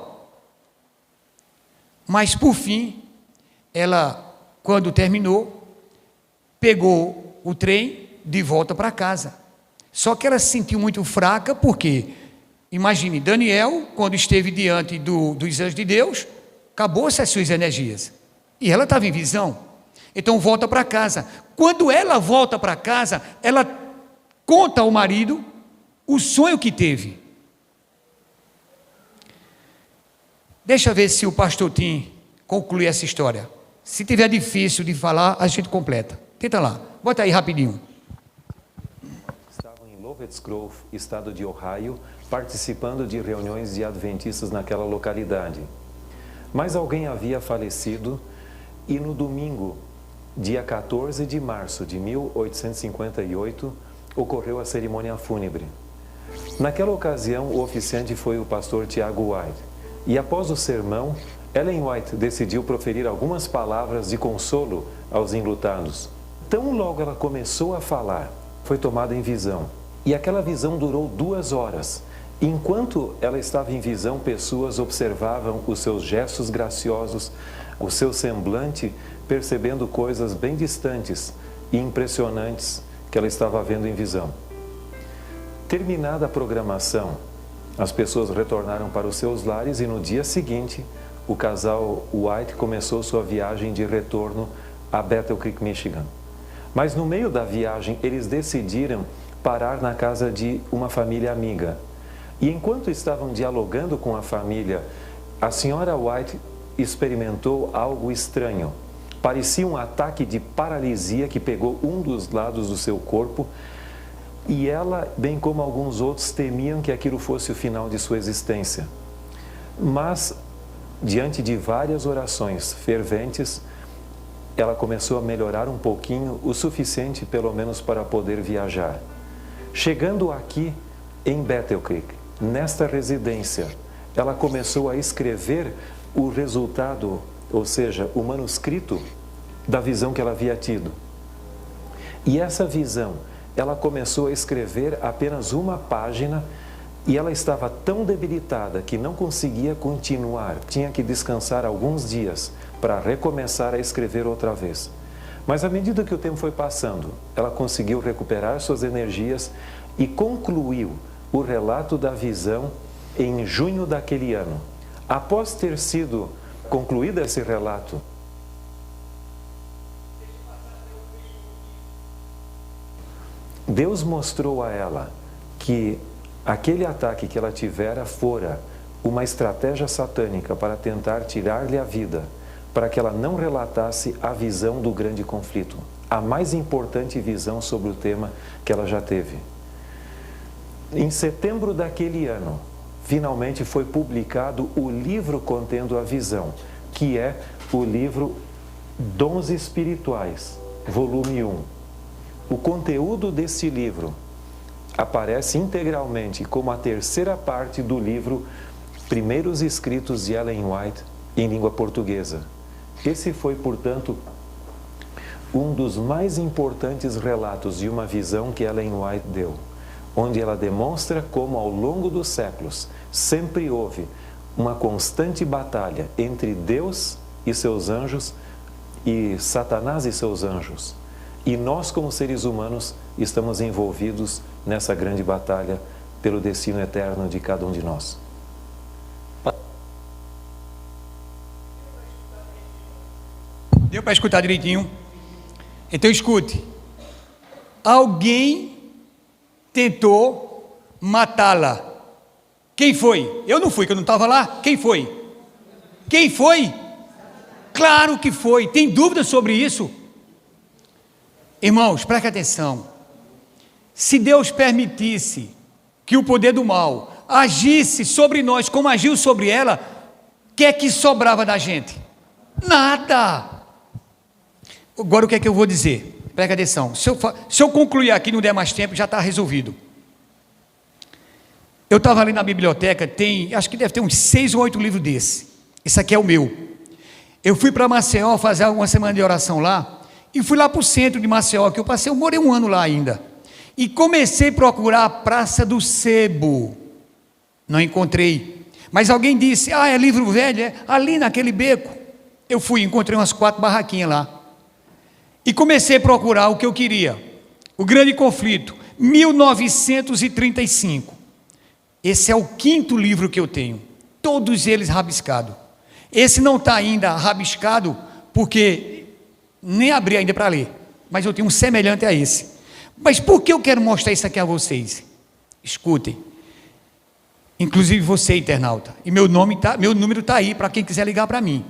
Mas por fim, ela, quando terminou, pegou o trem de volta para casa. Só que ela se sentiu muito fraca, porque, imagine, Daniel, quando esteve diante dos anjos de Deus, acabou-se as suas energias. E ela estava em visão. Então volta para casa. Quando ela volta para casa, ela conta ao marido o sonho que teve. Deixa eu ver se o pastor Tim conclui essa história. Se tiver difícil de falar, a gente completa. Tenta lá, bota aí rapidinho. Estavam em Lovetts Grove, estado de Ohio, participando de reuniões de adventistas naquela localidade. Mas alguém havia falecido e no domingo, dia 14 de março de 1858, ocorreu a cerimônia fúnebre. Naquela ocasião, o oficiante foi o pastor Tiago White. E após o sermão, Ellen White decidiu proferir algumas palavras de consolo aos enlutados. Tão logo ela começou a falar, foi tomada em visão. E aquela visão durou 2 horas. Enquanto ela estava em visão, pessoas observavam os seus gestos graciosos, o seu semblante, percebendo coisas bem distantes e impressionantes que ela estava vendo em visão. Terminada a programação, as pessoas retornaram para os seus lares e no dia seguinte, o casal White começou sua viagem de retorno a Battle Creek, Michigan. Mas no meio da viagem, eles decidiram parar na casa de uma família amiga. E enquanto estavam dialogando com a família, a senhora White experimentou algo estranho. Parecia um ataque de paralisia que pegou um dos lados do seu corpo e ela, bem como alguns outros, temiam que aquilo fosse o final de sua existência. Mas, diante de várias orações ferventes, ela começou a melhorar um pouquinho, o suficiente pelo menos para poder viajar. Chegando aqui em Battle Creek, nesta residência, ela começou a escrever o resultado, ou seja, o manuscrito da visão que ela havia tido. E essa visão, ela começou a escrever apenas uma página e ela estava tão debilitada que não conseguia continuar, tinha que descansar alguns dias para recomeçar a escrever outra vez. Mas à medida que o tempo foi passando, ela conseguiu recuperar suas energias e concluiu o relato da visão em junho daquele ano. Após ter sido concluído esse relato, Deus mostrou a ela que aquele ataque que ela tivera fora uma estratégia satânica para tentar tirar-lhe a vida, para que ela não relatasse a visão do grande conflito, a mais importante visão sobre o tema que ela já teve. Em setembro daquele ano, finalmente foi publicado o livro contendo a visão, que é o livro Dons Espirituais, volume 1. O conteúdo desse livro aparece integralmente como a terceira parte do livro Primeiros Escritos de Ellen White em língua portuguesa. Esse foi, portanto, um dos mais importantes relatos de uma visão que Ellen White deu, onde ela demonstra como ao longo dos séculos sempre houve uma constante batalha entre Deus e seus anjos e Satanás e seus anjos. E nós, como seres humanos, estamos envolvidos nessa grande batalha pelo destino eterno de cada um de nós. Deu para escutar direitinho? Então escute. Alguém tentou matá-la. Quem foi? Eu não fui, que eu não estava lá. Quem foi? Quem foi? Claro que foi. Tem dúvida sobre isso? Irmãos, preste atenção. Se Deus permitisse que o poder do mal agisse sobre nós como agiu sobre ela, o que é que sobrava da gente? Nada. Agora o que é que eu vou dizer? Presta atenção. Se eu concluir aqui e não der mais tempo, já está resolvido. Eu estava ali na biblioteca, acho que deve ter uns 6 ou 8 livros desse. Esse aqui é o meu. Eu fui para Maceió fazer uma semana de oração lá, e fui lá para o centro de Maceió, que eu morei 1 ano lá ainda. E comecei a procurar a Praça do Sebo. Não encontrei. Mas alguém disse, é livro velho, é ali naquele beco. Eu fui, encontrei umas 4 barraquinhas lá. E comecei a procurar o que eu queria. O Grande Conflito, 1935. Esse é o 5º livro que eu tenho. Todos eles rabiscados. Esse não está ainda rabiscado, porque nem abri ainda para ler. Mas eu tenho um semelhante a esse. Mas por que eu quero mostrar isso aqui a vocês? Escutem. Inclusive você, internauta. E meu número está aí para quem quiser ligar para mim.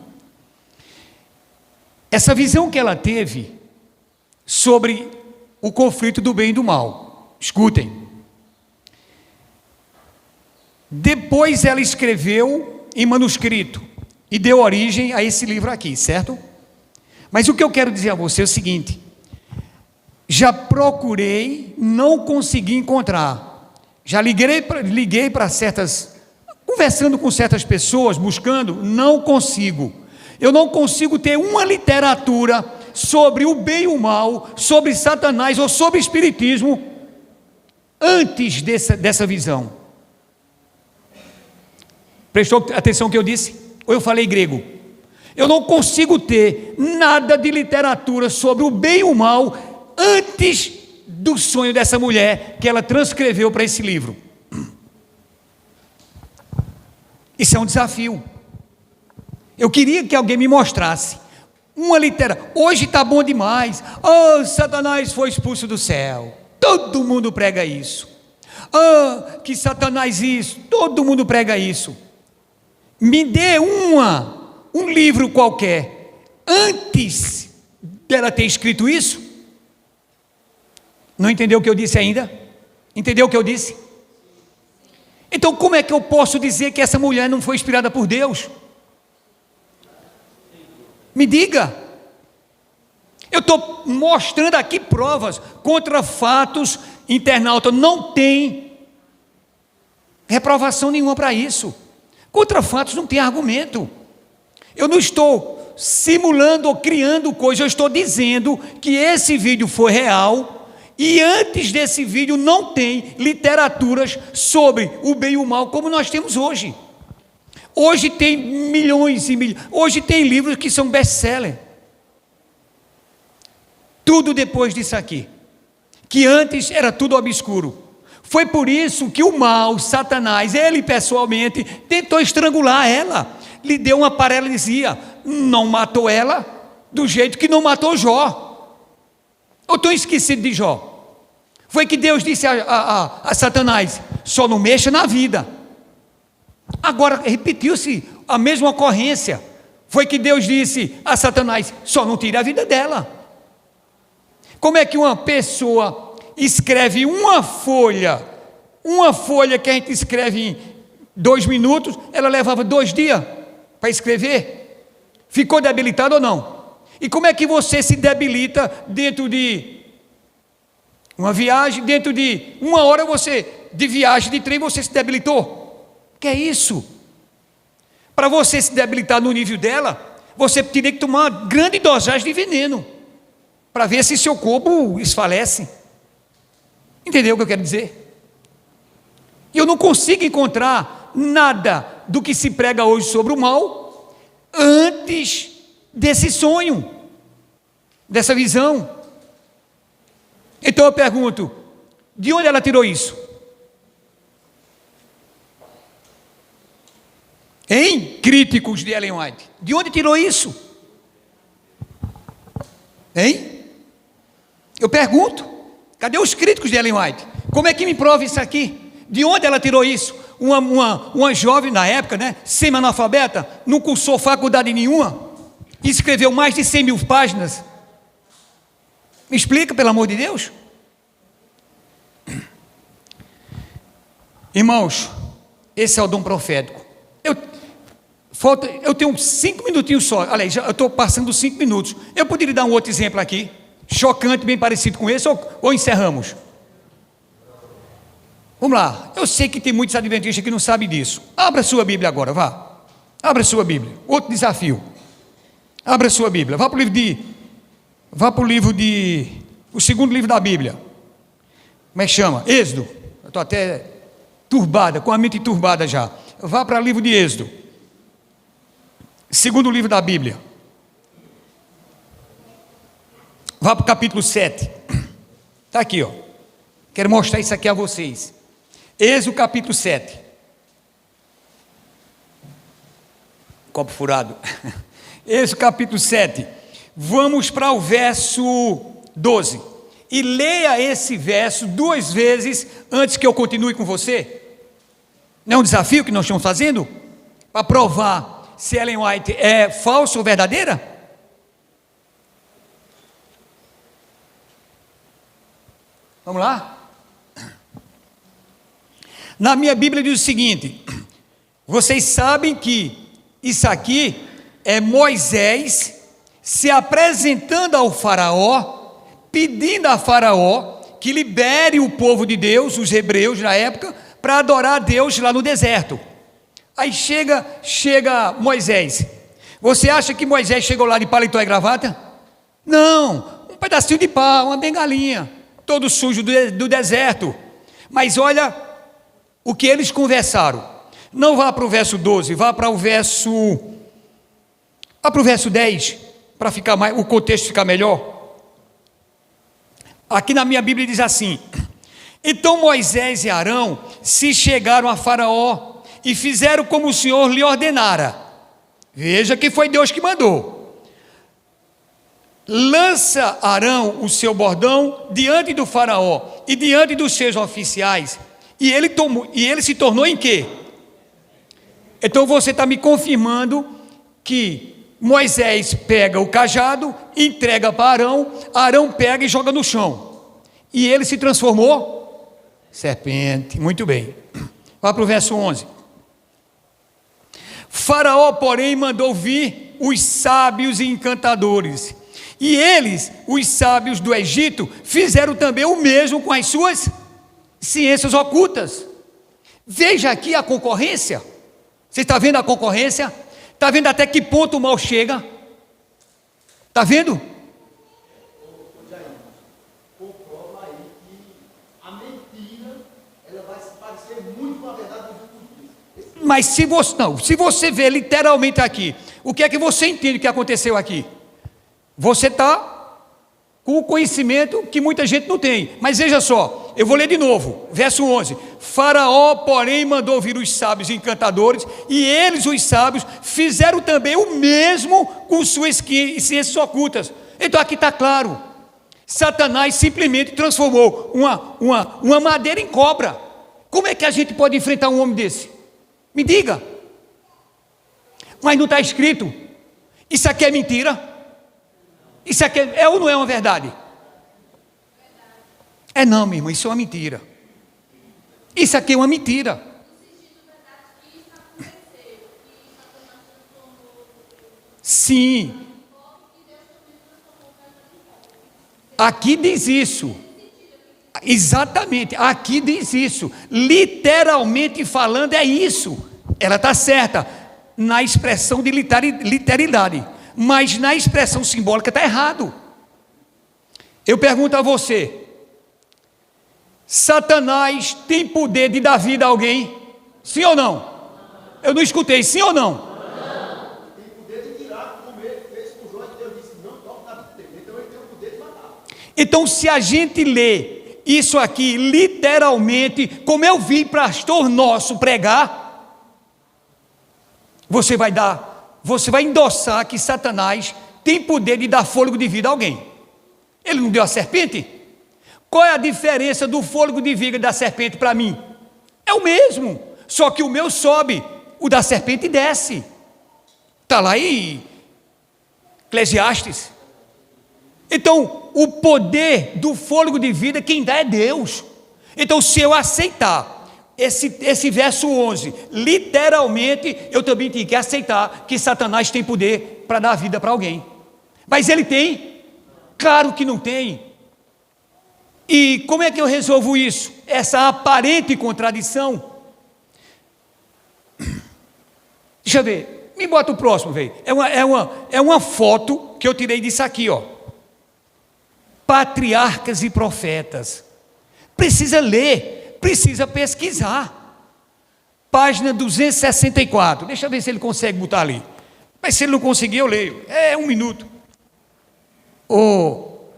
Essa visão que ela teve sobre o conflito do bem e do mal. Escutem. Depois ela escreveu em manuscrito e deu origem a esse livro aqui, certo? Mas o que eu quero dizer a você é o seguinte: já procurei, não consegui encontrar. Já liguei para conversando com certas pessoas, buscando, não consigo. Eu não consigo ter uma literatura sobre o bem e o mal, sobre Satanás ou sobre espiritismo, antes dessa visão. Prestou atenção no que eu disse? Ou eu falei grego? Eu não consigo ter nada de literatura sobre o bem e o mal antes do sonho dessa mulher que ela transcreveu para esse livro. Isso é um desafio. Eu queria que alguém me mostrasse uma literatura. Hoje está bom demais. Satanás foi expulso do céu. Todo mundo prega isso. Que Satanás isso. Todo mundo prega isso. Me dê um livro qualquer antes dela ter escrito isso. Não entendeu o que eu disse ainda? Entendeu o que eu disse? Então como é que eu posso dizer que essa mulher não foi inspirada por Deus? Me diga. Eu estou mostrando aqui provas contra fatos. Internauta, não tem reprovação nenhuma para isso. Contra fatos não tem argumento. Eu não estou simulando ou criando coisa, eu estou dizendo que esse vídeo foi real e antes desse vídeo não tem literaturas sobre o bem e o mal como nós temos hoje. Hoje tem milhões e milhões, hoje tem livros que são best-seller. Tudo depois disso aqui, que antes era tudo obscuro. Foi por isso que o mal, Satanás, ele pessoalmente tentou estrangular ela, lhe deu uma paralisia, não matou ela do jeito que não matou Jó. Eu estou esquecido de Jó. Foi que Deus disse a Satanás: só não mexa na vida. Agora repetiu-se a mesma ocorrência. Foi que Deus disse a Satanás: só não tire a vida dela. Como é que uma pessoa escreve uma folha que a gente escreve em 2 minutos, ela levava 2 dias para escrever? Ficou debilitado ou não? E como é que você se debilita dentro de uma viagem, dentro de 1 hora de viagem de trem, você se debilitou? Que é isso? Para você se debilitar no nível dela, você teria que tomar uma grande dosagem de veneno, para ver se seu corpo esfalece. Entendeu o que eu quero dizer? E eu não consigo encontrar nada do que se prega hoje sobre o mal, antes desse sonho, dessa visão. Então eu pergunto, de onde ela tirou isso? Hein? Críticos de Ellen White, de onde tirou isso? Hein? Eu pergunto, cadê os críticos de Ellen White? Como é que me prova isso aqui? De onde ela tirou isso? Uma jovem na época, né, semi-analfabeta, não cursou faculdade nenhuma, e escreveu mais de 100.000 páginas. Me explica, pelo amor de Deus. Irmãos, esse é o dom profético. Eu tenho 5 minutinhos só. Aliás, eu estou passando 5 minutos. Eu poderia dar um outro exemplo aqui, chocante, bem parecido com esse, ou encerramos? Vamos lá. Eu sei que tem muitos adventistas que não sabem disso. Abra sua Bíblia agora, vá. Abra sua Bíblia. Outro desafio. Abra sua Bíblia. Vá para o livro o segundo livro da Bíblia. Como é que chama? Êxodo. Eu estou até turbada, com a mente turbada já. Vá para o livro de Êxodo. Segundo livro da Bíblia. Vá para o capítulo 7. Está aqui, ó. Quero mostrar isso aqui a vocês. Êxodo capítulo 7. Copo furado. Êxodo capítulo 7. Vamos para o verso 12. E leia esse verso 2 vezes antes que eu continue com você. Não é um desafio que nós estamos fazendo? Para provar se Ellen White é falsa ou verdadeira? Vamos lá? Na minha Bíblia diz o seguinte: vocês sabem que isso aqui é Moisés se apresentando ao faraó, pedindo a faraó que libere o povo de Deus, os hebreus na época, para adorar a Deus lá no deserto. Aí chega Moisés. Você acha que Moisés chegou lá de paletó e gravata? Não, um pedacinho de pau, uma bengalinha, todo sujo do deserto. Mas olha o que eles conversaram. Não vá para o verso 12, vá para o verso 10, para ficar mais, o contexto ficar melhor. Aqui na minha Bíblia diz assim: então Moisés e Arão se chegaram a Faraó e fizeram como o Senhor lhe ordenara. Veja que foi Deus que mandou. Lança Arão o seu bordão diante do Faraó e diante dos seus oficiais, e ele se tornou em quê? Então você está me confirmando que Moisés pega o cajado, entrega para Arão, Arão pega e joga no chão, e ele se transformou serpente. Muito bem, vá para o verso 11. Faraó, porém, mandou vir os sábios e encantadores, e eles, os sábios do Egito, fizeram também o mesmo com as suas ciências ocultas. Veja aqui a concorrência. Você está vendo a concorrência? Está vendo até que ponto o mal chega? Está vendo? Comprova aí que a mentira ela vai se parecer muito com a verdade do futuro. Mas se você vê literalmente aqui, o que é que você entende que aconteceu aqui? Você está com o conhecimento que muita gente não tem. Mas veja só, eu vou ler de novo, verso 11. Faraó, porém, mandou vir os sábios e encantadores, e eles, os sábios, fizeram também o mesmo com suas ciências ocultas. Então aqui está claro, Satanás simplesmente transformou uma madeira em cobra. Como é que a gente pode enfrentar um homem desse? Me diga. Mas não está escrito. Isso aqui é mentira? Isso aqui é ou não é uma verdade? É não, meu irmão, isso é uma mentira. Isso aqui é uma mentira. Sim. Aqui diz isso. Exatamente, aqui diz isso. Literalmente falando é isso. Ela está certa na expressão de literalidade, mas na expressão simbólica está errado. Eu pergunto a você: Satanás tem poder de dar vida a alguém? Sim ou não? Eu não escutei, sim ou não? Tem poder de tirar, como ele fez com Jó, e Deus disse: não toque na vida dele. Então ele tem o poder de matar. Então, se a gente lê isso aqui literalmente, como eu vi pastor nosso pregar, você vai endossar que Satanás tem poder de dar fôlego de vida a alguém. Ele não deu a serpente? Qual é a diferença do fôlego de vida da serpente para mim? É o mesmo, só que o meu sobe, o da serpente desce. Está lá em Eclesiastes. Então, o poder do fôlego de vida, quem dá é Deus. Então, se eu aceitar esse verso 11, literalmente, eu também tenho que aceitar que Satanás tem poder para dar vida para alguém. Mas ele tem? Claro que não tem. E como é que eu resolvo isso? Essa aparente contradição. Deixa eu ver, me bota o próximo, velho. É uma foto que eu tirei disso aqui, ó. Patriarcas e profetas. Precisa ler, precisa pesquisar. Página 264. Deixa eu ver se ele consegue botar ali. Mas se ele não conseguir, eu leio. É 1 minuto. Ou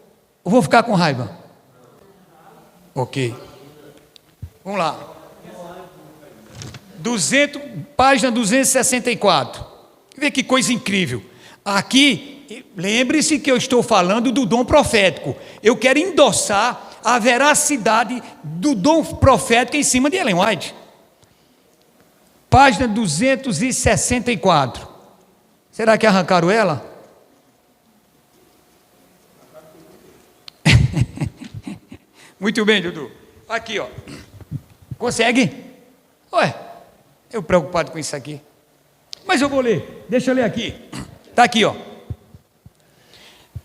eu vou ficar com raiva? Ok. Vamos lá. Página 264. Vê que coisa incrível. Aqui, lembre-se que eu estou falando do dom profético. Eu quero endossar a veracidade do dom profético em cima de Ellen White. Página 264. Será que arrancaram ela? Muito bem, Dudu. Aqui, ó. Consegue? Ué, eu preocupado com isso aqui. Mas eu vou ler. Deixa eu ler aqui. Está aqui, ó.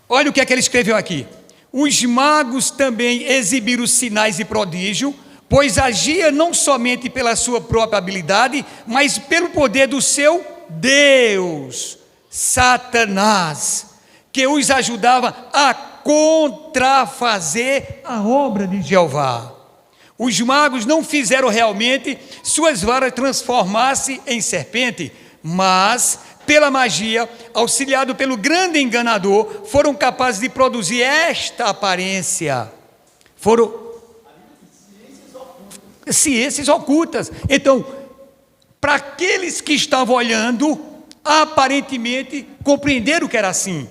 Olha o que é que ele escreveu aqui. Os magos também exibiram sinais e prodígio, pois agia não somente pela sua própria habilidade, mas pelo poder do seu Deus, Satanás, que os ajudava a contrafazer a obra de Jeová. Os magos não fizeram realmente suas varas transformar-se em serpente, mas, pela magia, auxiliado pelo grande enganador, foram capazes de produzir esta aparência. Foram ciências ocultas. Então, para aqueles que estavam olhando, aparentemente compreenderam que era assim.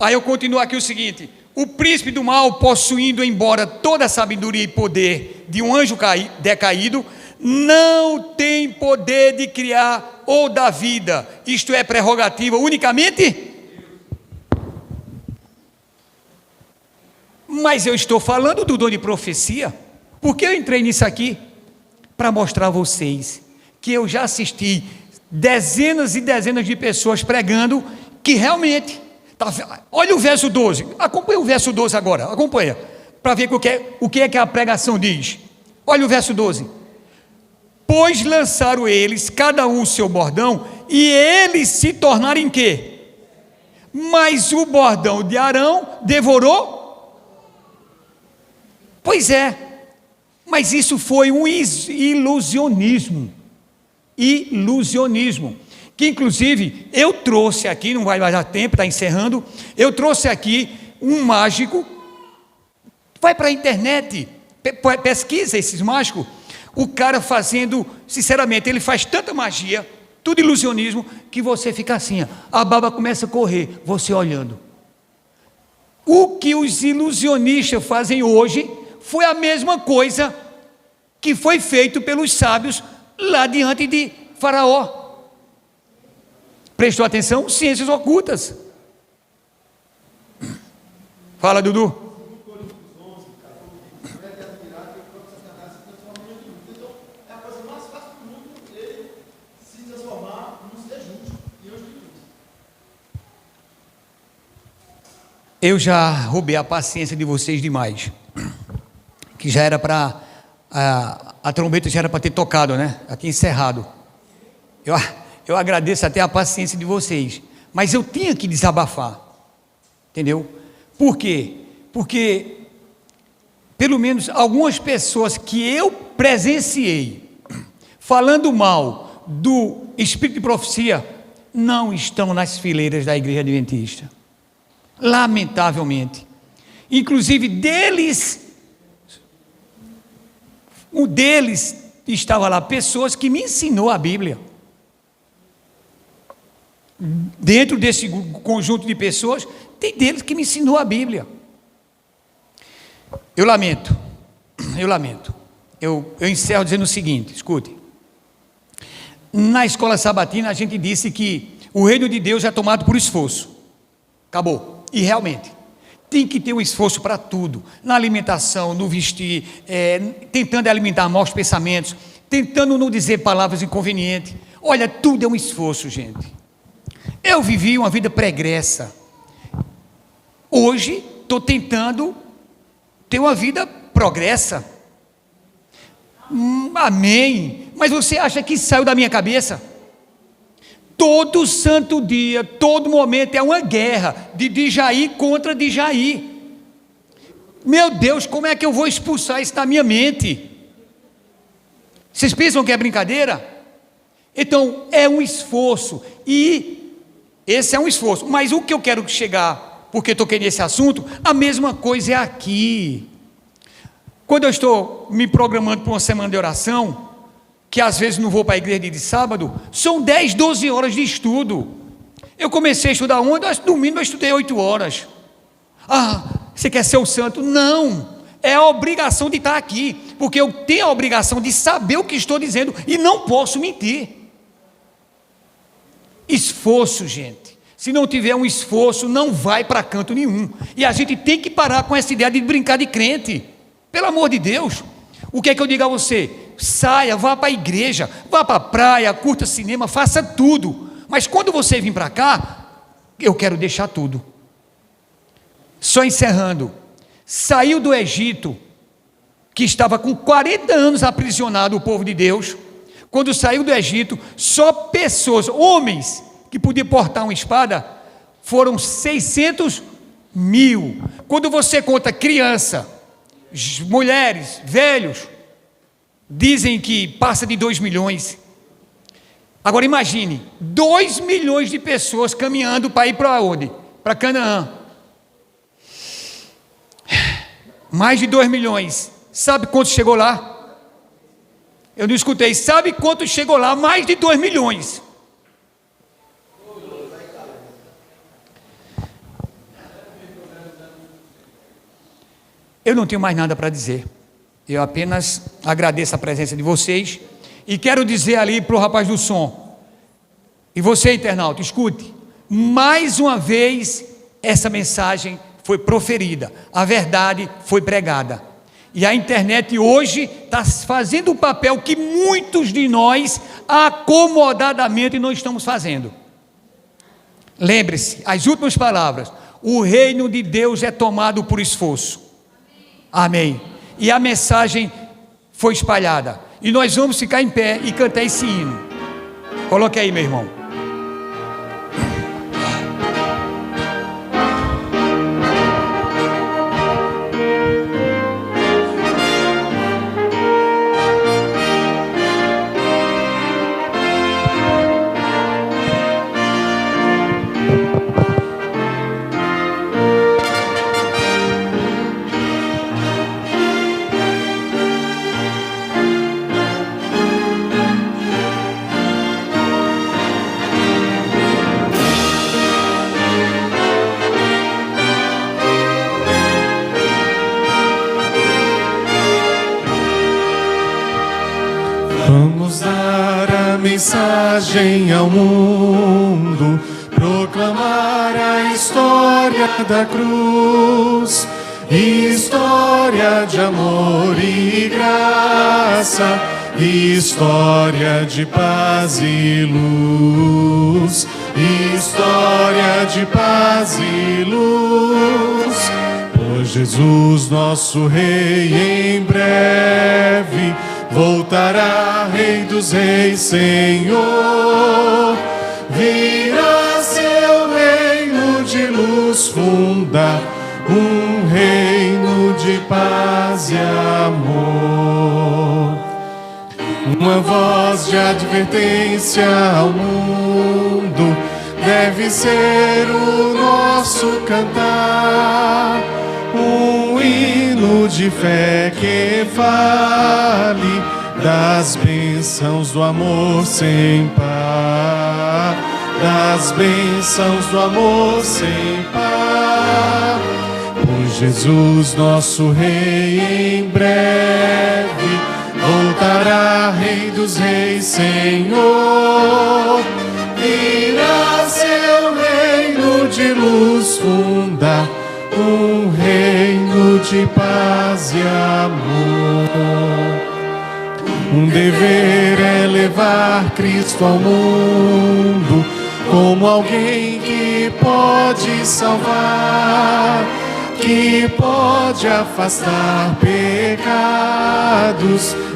Aí eu continuo aqui o seguinte: o príncipe do mal, possuindo embora toda a sabedoria e poder de um anjo decaído, não tem poder de criar ou dar vida, isto é prerrogativa unicamente. Mas eu estou falando do dom de profecia, porque eu entrei nisso aqui para mostrar a vocês que eu já assisti dezenas e dezenas de pessoas pregando que realmente, olha o verso 12, acompanha o verso 12 agora, acompanha, para ver o que é que a pregação diz. Olha o verso 12. Pois lançaram eles, cada um o seu bordão, e eles se tornaram em quê? Mas o bordão de Arão devorou? Pois é, mas isso foi um ilusionismo, que inclusive eu trouxe aqui, não vai mais dar tempo, está encerrando, eu trouxe aqui um mágico, vai para a internet, pesquisa esses mágicos, o cara fazendo, sinceramente, ele faz tanta magia, tudo ilusionismo, que você fica assim, a baba começa a correr, você olhando. O que os ilusionistas fazem hoje foi a mesma coisa que foi feito pelos sábios lá diante de Faraó. Prestou atenção? Ciências ocultas. Fala, Dudu. Eu já roubei a paciência de vocês demais, que já era para, a trombeta já era para ter tocado, né? Aqui encerrado. Eu agradeço até a paciência de vocês, mas eu tinha que desabafar, entendeu? Por quê? Porque, pelo menos algumas pessoas que eu presenciei, falando mal do espírito de profecia, não estão nas fileiras da igreja adventista. Lamentavelmente. Inclusive um deles estava lá, pessoas que me ensinou a Bíblia. Dentro desse conjunto de pessoas, tem deles que me ensinou a Bíblia. Eu lamento. Eu encerro dizendo o seguinte, escute. Na escola sabatina a gente disse que o reino de Deus é tomado por esforço. Acabou. E realmente, tem que ter um esforço para tudo, na alimentação, no vestir, tentando alimentar maus pensamentos, tentando não dizer palavras inconvenientes. Olha, tudo é um esforço, gente. Eu vivi uma vida pregressa. Hoje, estou tentando ter uma vida progressa. Amém. Mas você acha que saiu da minha cabeça? Todo santo dia, todo momento é uma guerra de Djaí contra Djaí. Meu Deus, como é que eu vou expulsar isso da minha mente? Vocês pensam que é brincadeira? Então, é um esforço, e esse é um esforço, mas o que eu quero chegar, porque toquei nesse assunto, a mesma coisa é aqui. Quando eu estou me programando para uma semana de oração, que às vezes não vou para a igreja de sábado, são 10, 12 horas de estudo. Eu comecei a estudar ontem, domingo eu estudei 8 horas. Ah, você quer ser o santo? Não, é a obrigação de estar aqui, porque eu tenho a obrigação de saber o que estou dizendo, e não posso mentir. Esforço, gente. Se não tiver um esforço, não vai para canto nenhum, e a gente tem que parar com essa ideia de brincar de crente, pelo amor de Deus. O que é que eu digo a você? Saia, vá para a igreja, vá para a praia, curta cinema, faça tudo, mas quando você vir para cá, eu quero deixar tudo. Só encerrando, saiu do Egito, que estava com 40 anos aprisionado o povo de Deus. Quando saiu do Egito, só pessoas, homens, que podiam portar uma espada, foram 600 mil. Quando você conta criança, mulheres, velhos, dizem que passa de 2 milhões. Agora imagine, 2 milhões de pessoas caminhando para ir para onde? Para Canaã. Mais de 2 milhões. Sabe quanto chegou lá? Eu não escutei. Sabe quanto chegou lá? Mais de 2 milhões. Eu não tenho mais nada para dizer. Eu apenas agradeço a presença de vocês e quero dizer ali para o rapaz do som, e você, internauta, escute, mais uma vez essa mensagem foi proferida, a verdade foi pregada, e a internet hoje está fazendo um papel que muitos de nós acomodadamente não estamos fazendo. Lembre-se, as últimas palavras: o reino de Deus é tomado por esforço. Amém. E a mensagem foi espalhada, e nós vamos ficar em pé e cantar esse hino. Coloque aí, meu irmão. mensagem ao mundo, proclamar a história da cruz, história de amor e graça, história de paz e luz, história de paz e luz. Pois Jesus, nosso Rei, em breve voltará, Rei dos Reis, Senhor. Virá seu reino de luz fundar, um reino de paz e amor. Uma voz de advertência ao mundo deve ser o nosso cantar, um hino de fé que fale das bênçãos do amor sem par, das bênçãos do amor sem par. Pois Jesus, nosso Rei, em breve voltará, Rei dos Reis, Senhor. Virá seu reino de luz fundar, um reino de paz e amor. Um dever é levar Cristo ao mundo como alguém que pode salvar, que pode afastar pecados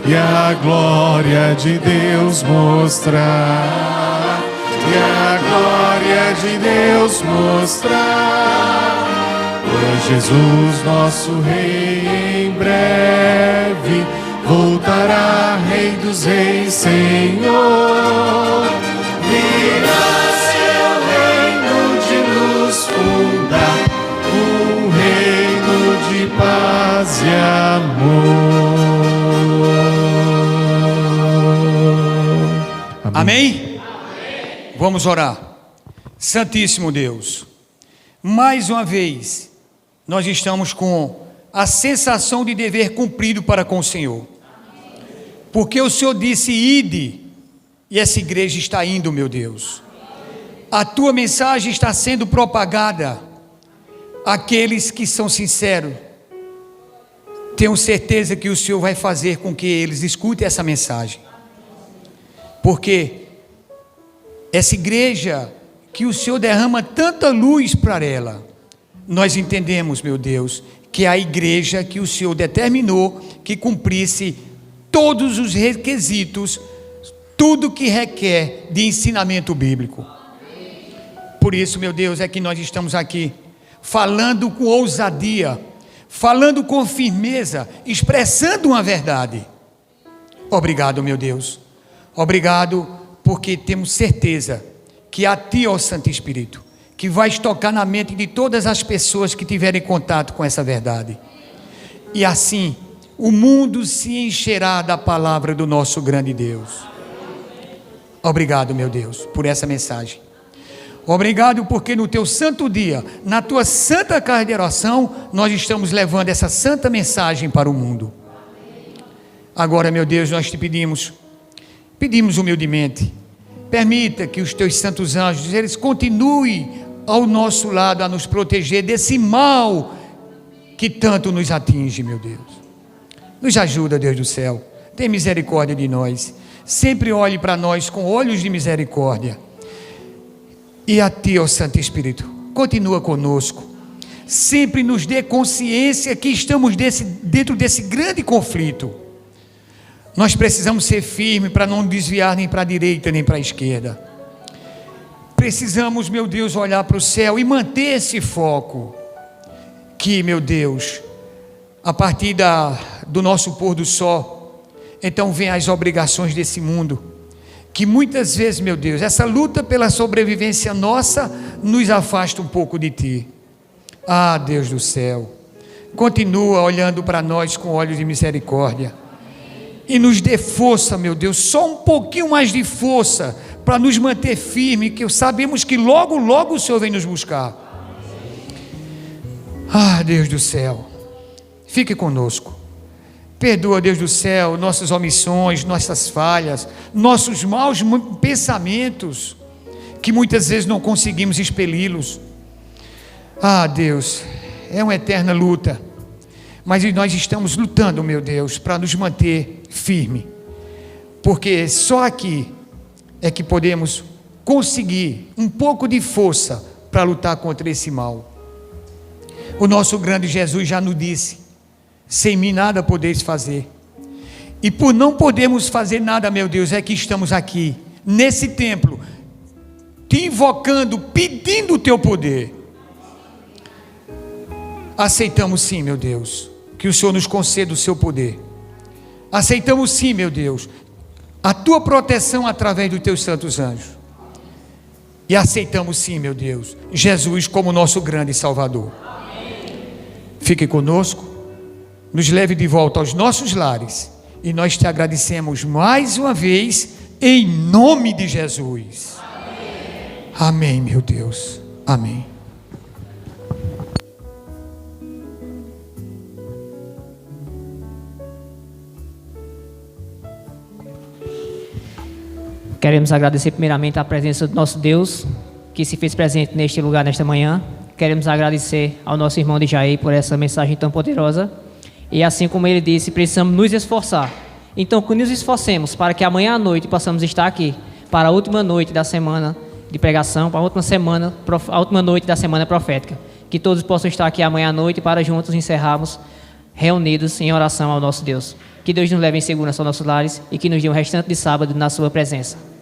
e a glória de Deus mostrar, e a glória de Deus mostrar. Pois Jesus, nosso Rei, em breve voltará, Rei dos Reis, Senhor. Virá seu reino de luz fundar, um reino de paz e amor. Amém? Vamos orar. Santíssimo Deus, mais uma vez nós estamos com a sensação de dever cumprido para com o Senhor, porque o Senhor disse: ide, e essa igreja está indo, meu Deus. A tua mensagem está sendo propagada. Aqueles que são sinceros, tenho certeza que o Senhor vai fazer com que eles escutem essa mensagem, porque essa igreja que o Senhor derrama tanta luz para ela, nós entendemos, meu Deus, que é a igreja que o Senhor determinou que cumprisse todos os requisitos, tudo que requer de ensinamento bíblico. Por isso, meu Deus, é que nós estamos aqui, falando com ousadia, falando com firmeza, expressando uma verdade. Obrigado, meu Deus. Obrigado, porque temos certeza que a Ti, ó Santo Espírito, que vais tocar na mente de todas as pessoas que tiverem contato com essa verdade. E assim, o mundo se encherá da palavra do nosso grande Deus. Obrigado, meu Deus, por essa mensagem. Obrigado porque no Teu santo dia, na Tua santa casa de oração, nós estamos levando essa santa mensagem para o mundo. Agora, meu Deus, nós te pedimos humildemente, permita que os Teus santos anjos, eles continuem ao nosso lado a nos proteger desse mal que tanto nos atinge, meu Deus. Nos ajuda, Deus do céu, tem misericórdia de nós, sempre olhe para nós com olhos de misericórdia. E a Ti, ó Santo Espírito, continua conosco, sempre nos dê consciência que estamos dentro desse grande conflito. Nós precisamos ser firmes para não desviar nem para a direita nem para a esquerda. Precisamos, meu Deus, olhar para o céu e manter esse foco, que, meu Deus, a partir do nosso pôr do sol, então vem as obrigações desse mundo, que muitas vezes, meu Deus, essa luta pela sobrevivência nossa, nos afasta um pouco de Ti. Ah, Deus do céu, continua olhando para nós com olhos de misericórdia, e nos dê força, meu Deus, só um pouquinho mais de força, para nos manter firme, que sabemos que logo, logo o Senhor vem nos buscar. Ah, Deus do céu, fique conosco, Perdoa, Deus do céu, nossas omissões, nossas falhas, nossos maus pensamentos, que muitas vezes não conseguimos expeli-los. Ah, Deus, é uma eterna luta, mas nós estamos lutando, meu Deus, para nos manter firme, porque só aqui é que podemos conseguir um pouco de força para lutar contra esse mal. O nosso grande Jesus já nos disse: sem mim nada podeis fazer. E por não podermos fazer nada, meu Deus, é que estamos aqui, nesse templo, te invocando, pedindo o teu poder. Aceitamos sim, meu Deus, que o Senhor nos conceda o seu poder. Aceitamos sim, meu Deus, a tua proteção através dos teus santos anjos. E aceitamos sim, meu Deus, Jesus como nosso grande Salvador. Fique conosco, nos leve de volta aos nossos lares, e nós te agradecemos mais uma vez, em nome de Jesus. Amém, meu Deus. Amém. Queremos agradecer primeiramente a presença do nosso Deus, que se fez presente neste lugar, nesta manhã. Queremos agradecer ao nosso irmão de Jair por essa mensagem tão poderosa. E assim como ele disse, precisamos nos esforçar. Então, que nos esforcemos para que amanhã à noite possamos estar aqui, para a última noite da semana de pregação, para a última noite da semana profética. Que todos possam estar aqui amanhã à noite para juntos encerrarmos reunidos em oração ao nosso Deus. Que Deus nos leve em segurança aos nossos lares e que nos dê um restante de sábado na sua presença.